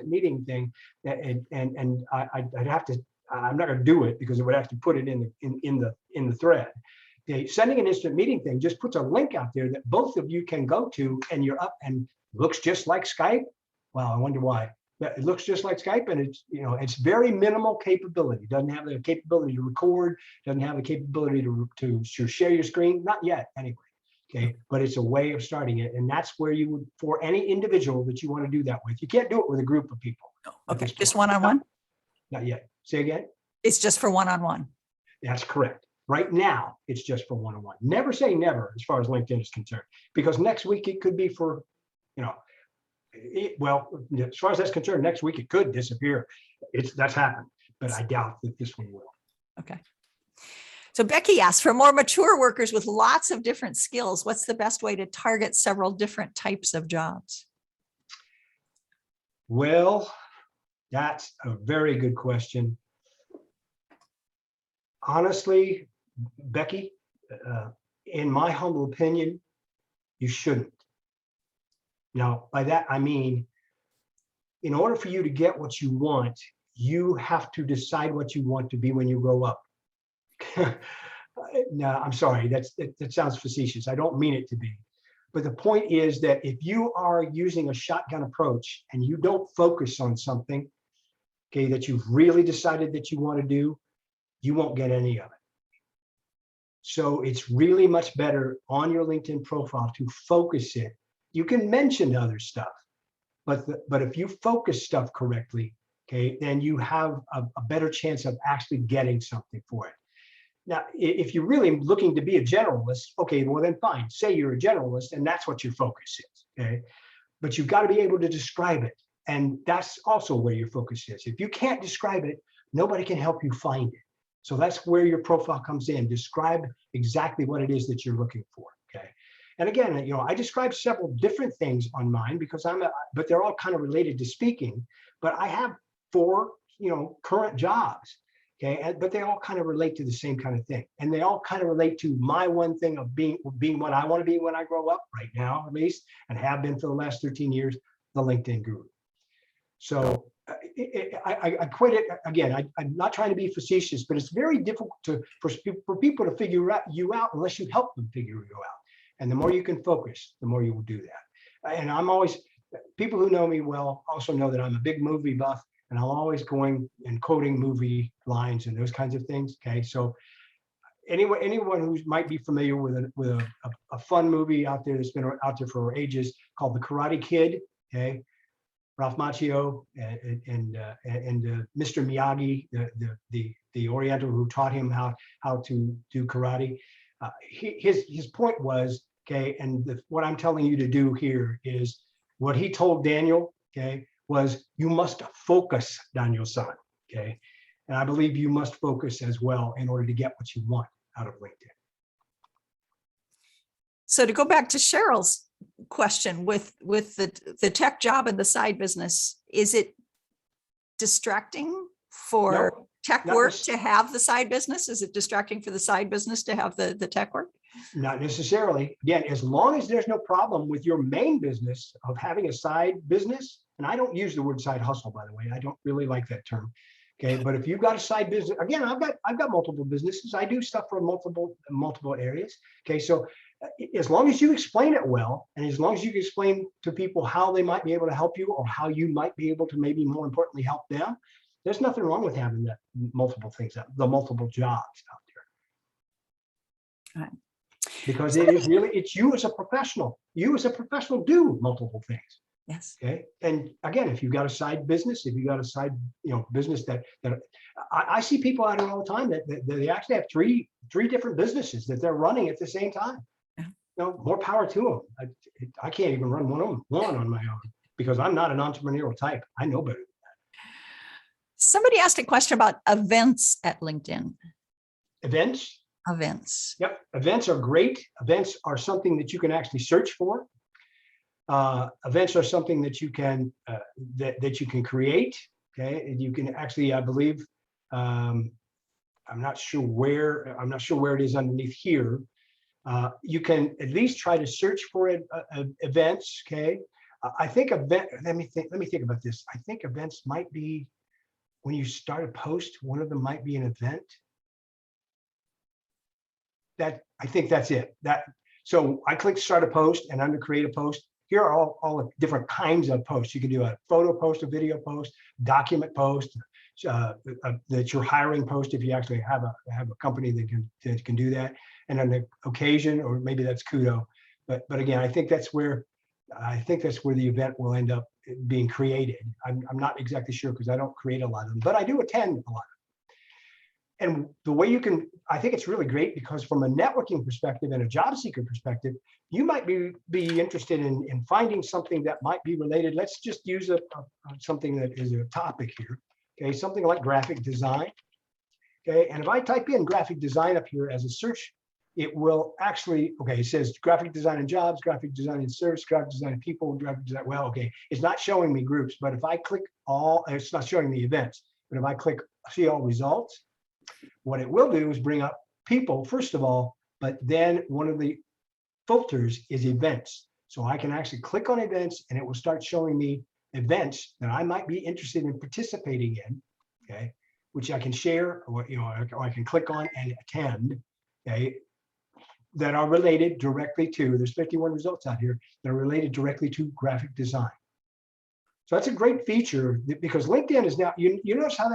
meeting thing, and I'd have to, I'm not going to do it because it would have to put it in the thread. Okay, sending an instant meeting thing just puts a link out there that both of you can go to, and you're up, and looks just like Skype. Wow, I wonder why. It looks just like Skype, and it's, you know, it's very minimal capability. Doesn't have the capability to record, doesn't have the capability to share your screen, not yet anyway. Okay, but it's a way of starting it, and that's where you would, for any individual that you want to do that with. You can't do it with a group of people. Okay, just one-on-one? Not yet. Say again? It's just for one-on-one. That's correct. Right now, it's just for one-on-one. Never say never as far as LinkedIn is concerned, because next week it could be for, you know, well, as far as that's concerned, next week it could disappear. That's happened, but I doubt that this one will. Okay. So Becky asked, for more mature workers with lots of different skills, what's the best way to target several different types of jobs? Well, that's a very good question. Honestly, Becky, in my humble opinion, you shouldn't. Now, by that, I mean, in order for you to get what you want, you have to decide what you want to be when you grow up. No, I'm sorry, that sounds facetious. I don't mean it to be. But the point is that if you are using a shotgun approach and you don't focus on something, okay, that you've really decided that you want to do, you won't get any of it. So it's really much better on your LinkedIn profile to focus it. You can mention other stuff, but if you focus stuff correctly, okay, then you have a better chance of actually getting something for it. Now, if you're really looking to be a generalist, okay, well then fine, say you're a generalist and that's what your focus is, okay? But you've got to be able to describe it. And that's also where your focus is. If you can't describe it, nobody can help you find it. So that's where your profile comes in. Describe exactly what it is that you're looking for, okay? And again, you know, I describe several different things on mine because but they're all kind of related to speaking, but I have 4, you know, current jobs, okay? But they all kind of relate to the same kind of thing. And they all kind of relate to my one thing of being what I want to be when I grow up, right now at least, and have been for the last 13 years, the LinkedIn guru. So I quit it again. I'm not trying to be facetious, but it's very difficult for people to figure you out unless you help them figure you out. And the more you can focus, the more you will do that. And I'm always, people who know me well also know that I'm a big movie buff, and I'm always going and quoting movie lines and those kinds of things. Okay, so anyone who might be familiar with a fun movie out there that's been out there for ages called The Karate Kid. Okay. Ralph Macchio and Mr. Miyagi, the Oriental who taught him how to do karate. His point was, okay, and what I'm telling you to do here is what he told Daniel, okay, was you must focus, Daniel-san, okay? And I believe you must focus as well in order to get what you want out of LinkedIn. So to go back to Cheryl's question with the tech job and the side business, is it distracting for tech work to have the side business? Is it distracting for the side business to have the tech work? Not necessarily. Again, as long as there's no problem with your main business of having a side business, and I don't use the word side hustle, by the way, I don't really like that term. Okay, but if you've got a side business, again, I've got multiple businesses. I do stuff for multiple areas. Okay, so as long as you explain it well, and as long as you can explain to people how they might be able to help you, or how you might be able to maybe more importantly help them, there's nothing wrong with having the multiple jobs out there. Right. Because it is really, it's you as a professional. You as a professional do multiple things. Yes. Okay. And again, if you've got a side business, if you've got a side, business that I see people out there all the time that they actually have three different businesses that they're running at the same time. Yeah. More power to them. I can't even run one on my own because I'm not an entrepreneurial type. I know better than that. Somebody asked a question about events at LinkedIn. Events? Events. Yep, events are great. Events are something that you can actually search for. Events are something that you can that you can create. Okay, and you can actually, I believe, I'm not sure where it is underneath here. You can at least try to search for events. Okay, I think event. Let me think about this. I think events might be when you start a post. One of them might be an event. I think that's it. So I click start a post, and under create a post, here are all the different kinds of posts. You can do a photo post, a video post, document post, that you're hiring post if you actually have a company that can do that, and on the occasion, or maybe that's Kudo. But again, I think that's where the event will end up being created. I'm not exactly sure because I don't create a lot of them, but I do attend a lot. And the way you can, I think it's really great because from a networking perspective and a job seeker perspective, you might be interested in finding something that might be related. Let's just use something that is a topic here. Okay, something like graphic design. Okay, and if I type in graphic design up here as a search, it will actually, okay, it says graphic design and jobs, graphic design and search, graphic design and people, graphic design. Well, okay, it's not showing me groups, but if I click all, it's not showing me events, but if I click see all results, what it will do is bring up people, first of all, but then one of the filters is events. So I can actually click on events and it will start showing me events that I might be interested in participating in, okay, which I can share, or or I can click on and attend, okay, that are related directly to, there's 51 results out here that are related directly to graphic design. So that's a great feature because LinkedIn is now, you notice how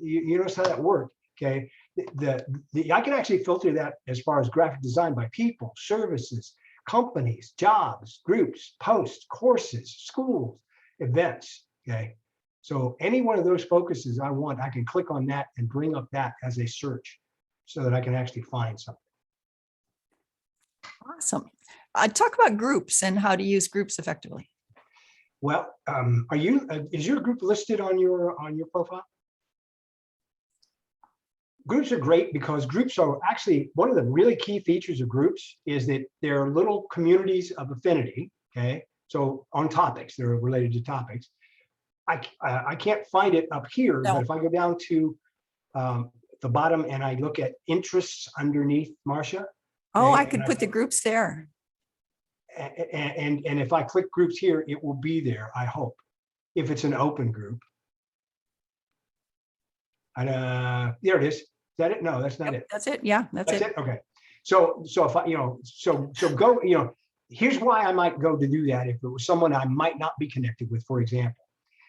you notice how that worked. Okay, I can actually filter that as far as graphic design by people, services, companies, jobs, groups, posts, courses, schools, events. Okay, so any one of those focuses I want, I can click on that and bring up that as a search so that I can actually find something. Awesome. Talk about groups and how to use groups effectively. Well, is your group listed on your profile? Groups are great because groups are actually one of the really key features of groups is that they're little communities of affinity. Okay, so on topics, they're related to topics. I can't find it up here, but if I go down to the bottom and I look at interests underneath, Marcia. Oh, I could put the groups there. And if I click groups here, it will be there, I hope, if it's an open group. And there it is. Is that it? No, that's not it. That's it. Yeah, that's it. Okay. So if I, so go, here's why I might go to do that if it was someone I might not be connected with, for example.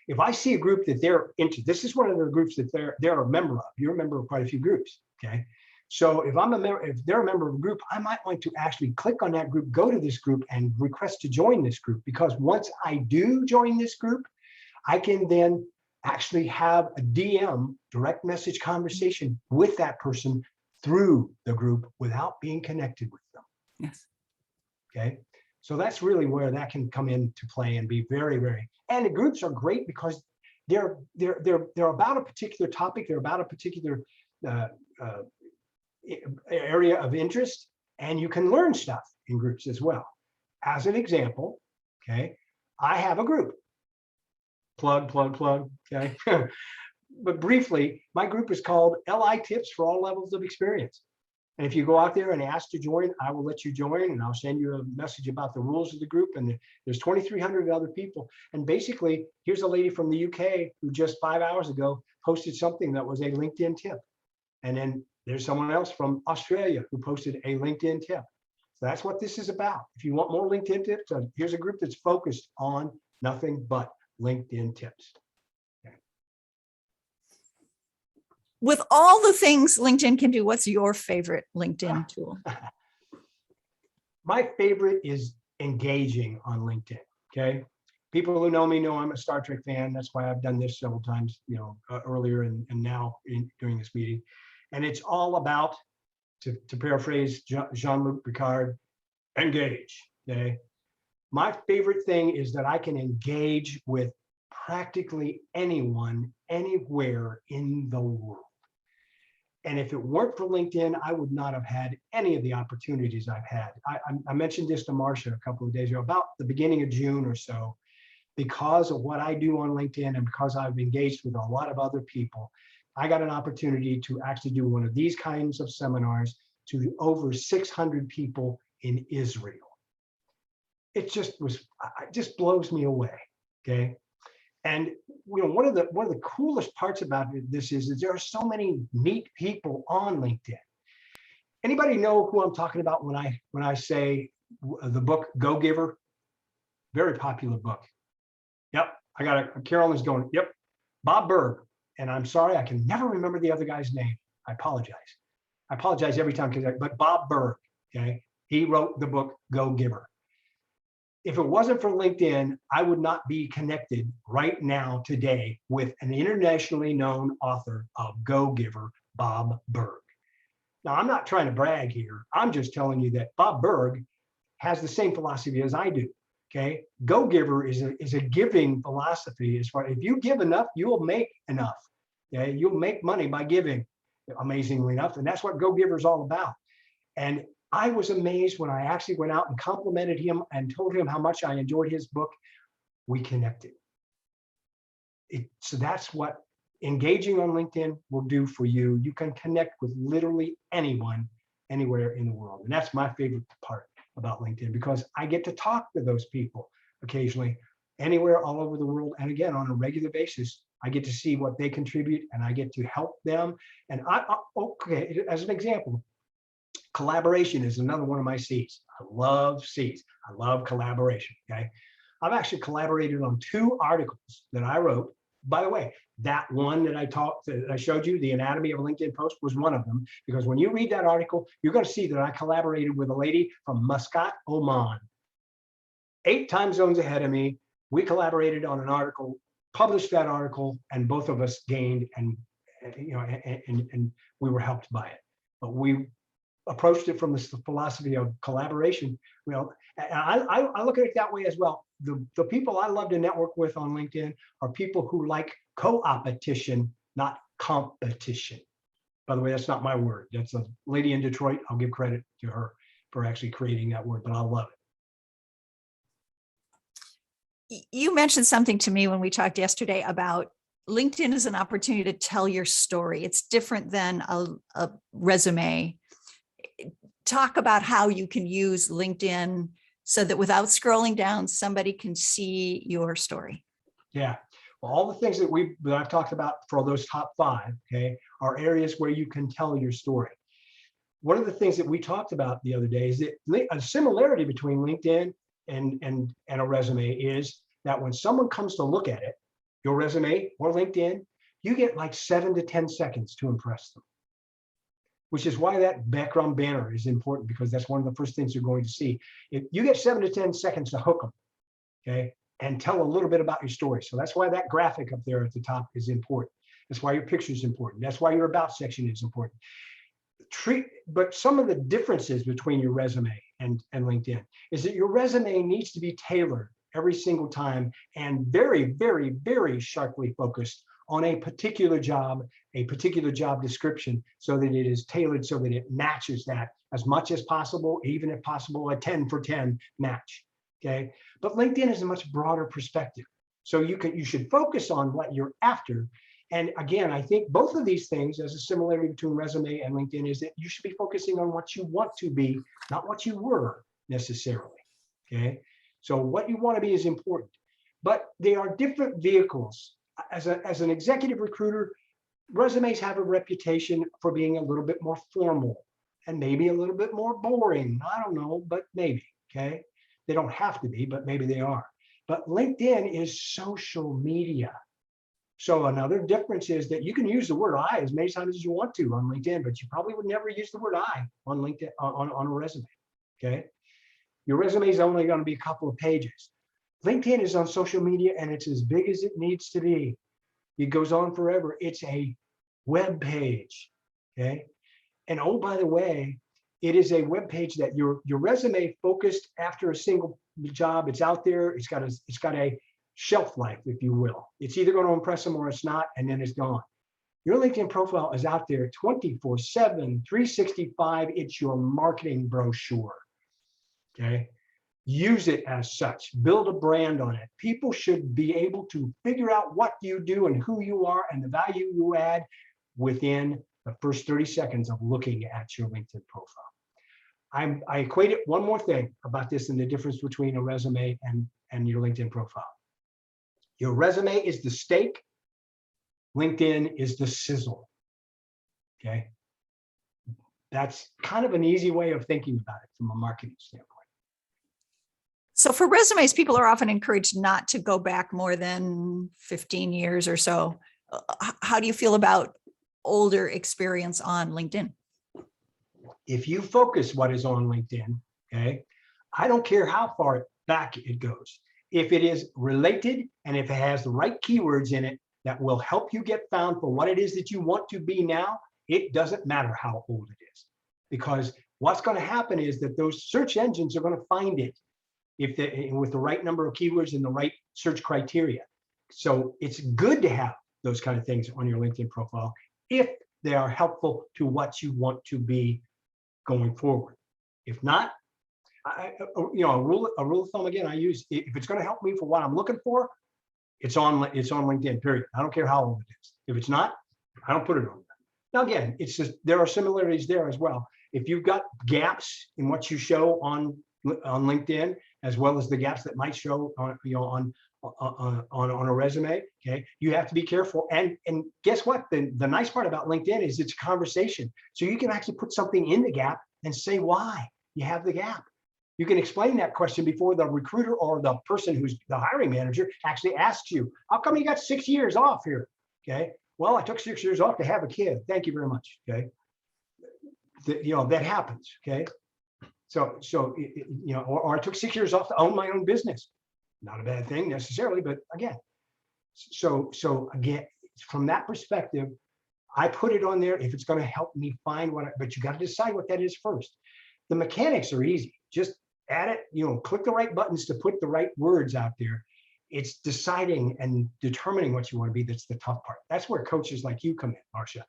If I see a group that they're into, this is one of the groups that they're a member of. You're a member of quite a few groups. Okay. So if they're a member of a group, I might want to actually click on that group, go to this group and request to join this group, because once I do join this group, I can then actually have a DM, direct message conversation with that person through the group without being connected with them. Yes. Okay. So that's really where that can come into play and be very, very, and the groups are great because they're about a particular topic. They're about a particular area of interest, and you can learn stuff in groups as well. As an example, okay, I have a group. Plug, okay. But briefly, my group is called LI Tips for All Levels of Experience. And if you go out there and ask to join, I will let you join, and I'll send you a message about the rules of the group. And there's 2,300 other people. And basically, here's a lady from the UK who just 5 hours ago posted something that was a LinkedIn tip. And then there's someone else from Australia who posted a LinkedIn tip. So that's what this is about. If you want more LinkedIn tips, here's a group that's focused on nothing but LinkedIn tips. Okay. With all the things LinkedIn can do, what's your favorite LinkedIn tool? My favorite is engaging on LinkedIn. Okay. People who know me know I'm a Star Trek fan. That's why I've done this several times, earlier and now during this meeting. And it's all about, to paraphrase Jean-Luc Picard, engage. Okay. My favorite thing is that I can engage with practically anyone, anywhere in the world. And if it weren't for LinkedIn, I would not have had any of the opportunities I've had. I mentioned this to Marcia a couple of days ago, about the beginning of June or so. Because of what I do on LinkedIn and because I've engaged with a lot of other people, I got an opportunity to actually do one of these kinds of seminars to over 600 people in Israel. It just blows me away. Okay. And one of the coolest parts about this is that there are so many neat people on LinkedIn. Anybody know who I'm talking about when I say the book Go Giver? Very popular book. Yep, I got a Carolyn's going, yep, Bob Berg. And I'm sorry, I can never remember the other guy's name. I apologize. I apologize every time, but Bob Berg, okay, he wrote the book Go Giver. If it wasn't for LinkedIn, I would not be connected right now today with an internationally known author of Go Giver, Bob Berg. Now, I'm not trying to brag here. I'm just telling you that Bob Berg has the same philosophy as I do. Okay, Go Giver is a giving philosophy. As far if you give enough, you'll make enough. Okay, you'll make money by giving, amazingly enough, and that's what Go Giver is all about. And I was amazed when I actually went out and complimented him and told him how much I enjoyed his book. We connected. So that's what engaging on LinkedIn will do for you. You can connect with literally anyone, anywhere in the world, and that's my favorite part about LinkedIn, because I get to talk to those people occasionally, anywhere all over the world. And again, on a regular basis, I get to see what they contribute and I get to help them. And okay, as an example, collaboration is another one of my C's. I love C's. I love collaboration. Okay. I've actually collaborated on 2 articles that I wrote. By the way, that one that I showed you, the anatomy of a LinkedIn post, was one of them, because when you read that article, you're going to see that I collaborated with a lady from Muscat, Oman, 8 time zones ahead of me. We collaborated on an article, published that article, and both of us gained, and we were helped by it. But we approached it from the philosophy of collaboration. I look at it that way as well. The people I love to network with on LinkedIn are people who like co-opetition, not competition. By the way, that's not my word. That's a lady in Detroit. I'll give credit to her for actually creating that word, but I love it. You mentioned something to me when we talked yesterday about LinkedIn as an opportunity to tell your story. It's different than a resume. Talk about how you can use LinkedIn so that without scrolling down, somebody can see your story. Yeah. Well, all the things that I've talked about for those top 5, okay, are areas where you can tell your story. One of the things that we talked about the other day is that a similarity between LinkedIn and a resume is that when someone comes to look at it, your resume or LinkedIn, you get like 7 to 10 seconds to impress them, which is why that background banner is important, because that's one of the first things you're going to see. If you get 7 to 10 seconds to hook them, okay, and tell a little bit about your story. So that's why that graphic up there at the top is important. That's why your picture is important. That's why your about section is important. But some of the differences between your resume and LinkedIn is that your resume needs to be tailored every single time and very, very, very sharply focused on a particular job description, so that it is tailored so that it matches that as much as possible, even if possible, a 10 for 10 match. Okay, but LinkedIn is a much broader perspective. So you should focus on what you're after. And again, I think both of these things, as a similarity between resume and LinkedIn, is that you should be focusing on what you want to be, not what you were necessarily. Okay, so what you want to be is important, but they are different vehicles. As an executive recruiter, resumes have a reputation for being a little bit more formal and maybe a little bit more boring. I don't know, but maybe. Okay, they don't have to be, but maybe they are. But LinkedIn is social media. So another difference is that you can use the word I as many times as you want to on LinkedIn, but you probably would never use the word I on LinkedIn on a resume. Okay, your resume is only going to be a couple of pages. LinkedIn is on social media and it's as big as it needs to be. It goes on forever. It's a web page. Okay, and oh, by the way, it is a web page that your resume focused after a single job. It's out there. It's got a shelf life, if you will. It's either going to impress them or it's not, and then it's gone. Your LinkedIn profile is out there 24/7, 365. It's your marketing brochure. Okay. Use it as such. Build a brand on it. People should be able to figure out what you do and who you are and the value you add within the first 30 seconds of looking at your LinkedIn profile. I equate it one more thing about this and the difference between a resume and your LinkedIn profile. Your resume is the steak. LinkedIn is the sizzle. Okay. That's kind of an easy way of thinking about it from a marketing standpoint. So for resumes, people are often encouraged not to go back more than 15 years or so. How do you feel about older experience on LinkedIn? If you focus what is on LinkedIn, okay, I don't care how far back it goes. If it is related and if it has the right keywords in it that will help you get found for what it is that you want to be now, it doesn't matter how old it is. Because what's going to happen is that those search engines are going to find it with the right number of keywords and the right search criteria. So it's good to have those kind of things on your LinkedIn profile if they are helpful to what you want to be going forward. If not, a rule of thumb again I use, if it's going to help me for what I'm looking for, it's on LinkedIn, period. I don't care how old it is. If it's not, I don't put it on there. Now again, it's just there are similarities there as well. If you've got gaps in what you show on LinkedIn, as well as the gaps that might show on a resume, okay, you have to be careful. And guess what? The nice part about LinkedIn is it's a conversation. So you can actually put something in the gap and say why you have the gap. You can explain that question before the recruiter or the person who's the hiring manager actually asks you, how come you got 6 years off here? Okay, well, I took 6 years off to have a kid. Thank you very much. Okay, that happens. Okay. So or I took 6 years off to own my own business. Not a bad thing necessarily, but again, so again, from that perspective, I put it on there if it's going to help me find but you got to decide what that is first. The mechanics are easy. Just add it, click the right buttons to put the right words out there. It's deciding and determining what you want to be that's the tough part. That's where coaches like you come in, Marcia.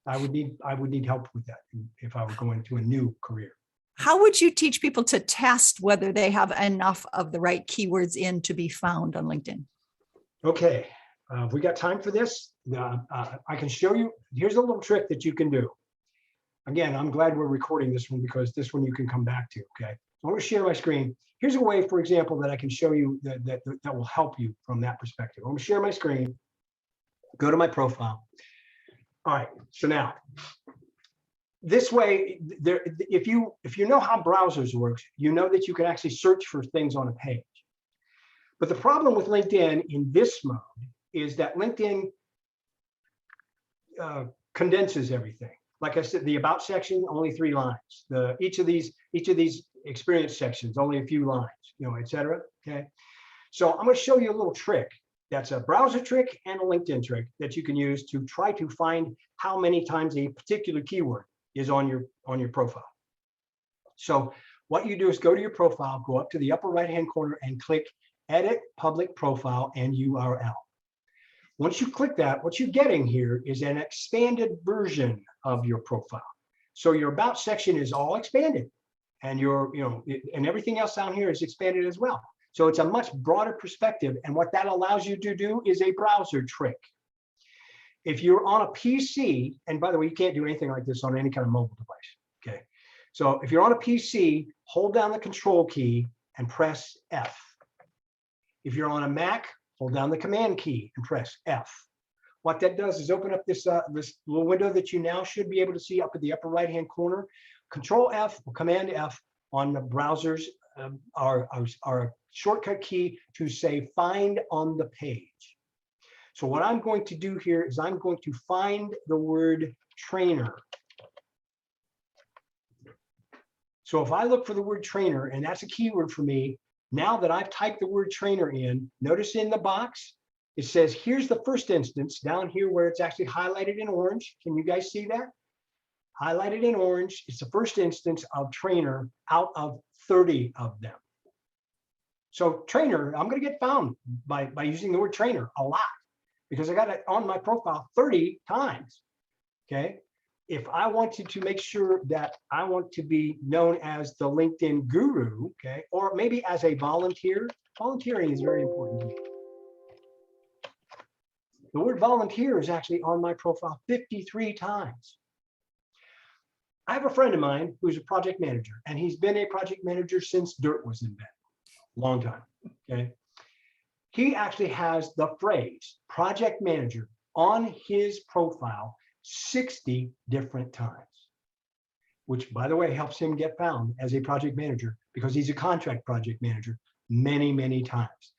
I would need help with that if I were going to a new career. How would you teach people to test whether they have enough of the right keywords in to be found on LinkedIn? Okay, we got time for this. I can show you. Here's a little trick that you can do. Again, I'm glad we're recording this one because this one you can come back to. Okay, I want to share my screen. Here's a way, for example, that I can show you that will help you from that perspective. I'm going to share my screen. Go to my profile. All right. So now, this way, if you know how browsers work, you know that you can actually search for things on a page. But the problem with LinkedIn in this mode is that LinkedIn condenses everything. Like I said, the about section, only 3 lines. Each of these experience sections, only a few lines, et cetera. Okay. So I'm going to show you a little trick. That's a browser trick and a LinkedIn trick that you can use to try to find how many times a particular keyword is on your profile. So what you do is go to your profile, go up to the upper right-hand corner and click Edit Public Profile and URL. Once you click that, what you're getting here is an expanded version of your profile. So your about section is all expanded, and and everything else down here is expanded as well. So it's a much broader perspective, and what that allows you to do is a browser trick. If you're on a PC, and by the way, you can't do anything like this on any kind of mobile device, okay? So if you're on a PC, hold down the Control key and press F. If you're on a Mac, hold down the Command key and press F. What that does is open up this little window that you now should be able to see up at the upper right-hand corner. Control F or Command F on the browsers are a shortcut key to say find on the page. So what I'm going to do here is I'm going to find the word trainer. So if I look for the word trainer, and that's a keyword for me, now that I've typed the word trainer in, notice in the box, it says, here's the first instance down here where it's actually highlighted in orange. Can you guys see that? Highlighted in orange, it's the first instance of trainer out of 30 of them. So trainer, I'm going to get found by using the word trainer a lot. because I got it on my profile 30 times. Okay. If I wanted to make sure that I want to be known as the LinkedIn guru, okay, or maybe as a volunteer, volunteering is very important to me. The word volunteer is actually on my profile 53 times. I have a friend of mine who's a project manager, and he's been a project manager since dirt was invented, long time, okay? He actually has the phrase project manager on his profile 60 different times, which, by the way, helps him get found as a project manager because he's a contract project manager many, many times.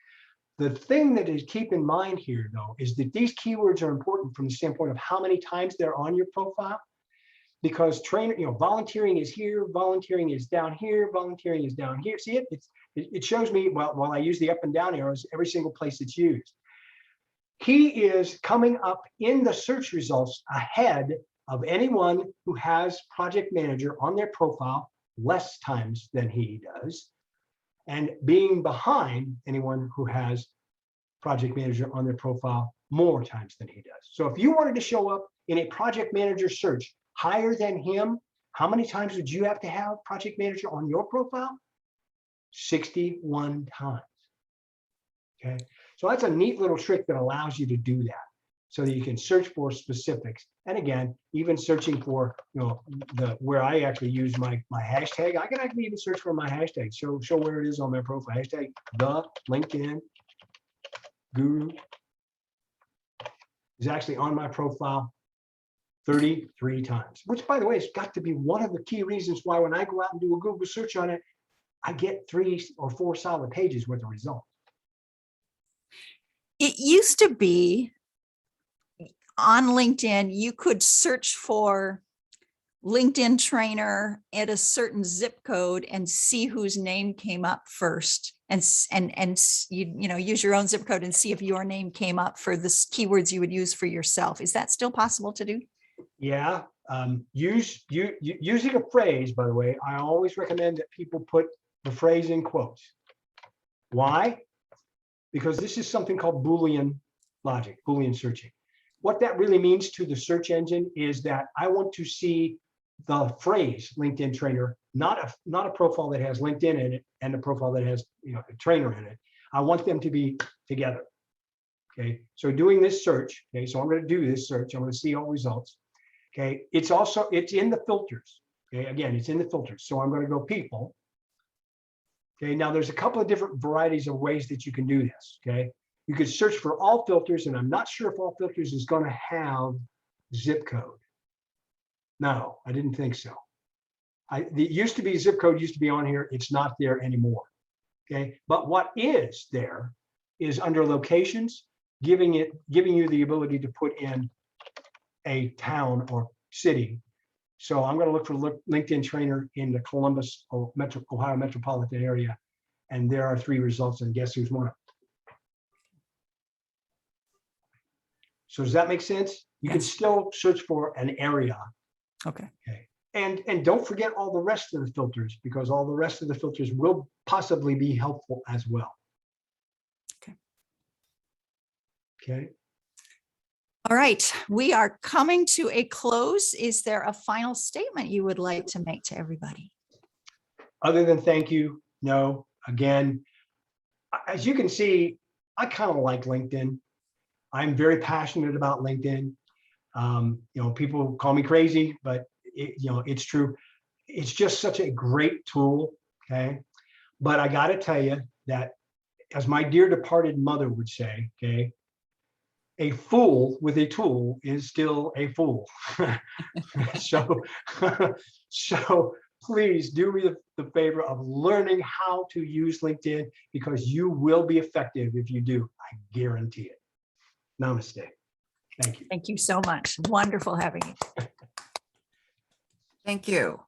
The thing that is keep in mind here, though, is that these keywords are important from the standpoint of how many times they're on your profile, because volunteering is here, volunteering is down here, volunteering is down here. See it? It shows me, well, while I use the up and down arrows, every single place it's used. He is coming up in the search results ahead of anyone who has project manager on their profile less times than he does, and being behind anyone who has project manager on their profile more times than he does. So if you wanted to show up in a project manager search higher than him, how many times would you have to have project manager on your profile? 61 times. Okay, so that's a neat little trick that allows you to do that, so that you can search for specifics. And again, even searching for, where I actually use my hashtag, I can actually even search for my hashtag, show where it is on my profile. Hashtag the LinkedIn guru is actually on my profile 33 times, which, by the way, has got to be one of the key reasons why when I go out and do a Google search on it, I get 3 or 4 solid pages worth of results. It used to be on LinkedIn, you could search for LinkedIn trainer at a certain zip code and see whose name came up first, and use your own zip code and see if your name came up for the keywords you would use for yourself. Is that still possible to do? Yeah, using a phrase, by the way, I always recommend that people put the phrase in quotes. Why? Because this is something called Boolean logic, Boolean searching. What that really means to the search engine is that I want to see the phrase LinkedIn trainer, not a profile that has LinkedIn in it and a profile that has a trainer in it. I want them to be together. Okay, so doing this search, okay, so I'm going to do this search. I'm going to see all results. Okay, it's in the filters. Okay, again, it's in the filters. So I'm going to go people. Okay, now there's a couple of different varieties of ways that you can do this. Okay, you could search for all filters, and I'm not sure if all filters is going to have zip code. No, I didn't think so. It used to be zip code used to be on here. It's not there anymore. Okay, but what is there is under locations, giving you the ability to put in a town or city. So I'm going to look for LinkedIn trainer in the Columbus, Ohio metropolitan area, and there are 3 results, and guess who's one of them? So does that make sense? You can still search for an area. Okay. Okay. And don't forget all the rest of the filters, because all the rest of the filters will possibly be helpful as well. Okay. Okay. All right, we are coming to a close. Is there a final statement you would like to make to everybody? Other than thank you, no. Again, as you can see, I kind of like LinkedIn. I'm very passionate about LinkedIn. People call me crazy, but it's true. It's just such a great tool. Okay, but I got to tell you that, as my dear departed mother would say, okay, a fool with a tool is still a fool. So please do me the favor of learning how to use LinkedIn, because you will be effective if you do. I guarantee it. Namaste. Thank you. Thank you so much. Wonderful having you. Thank you.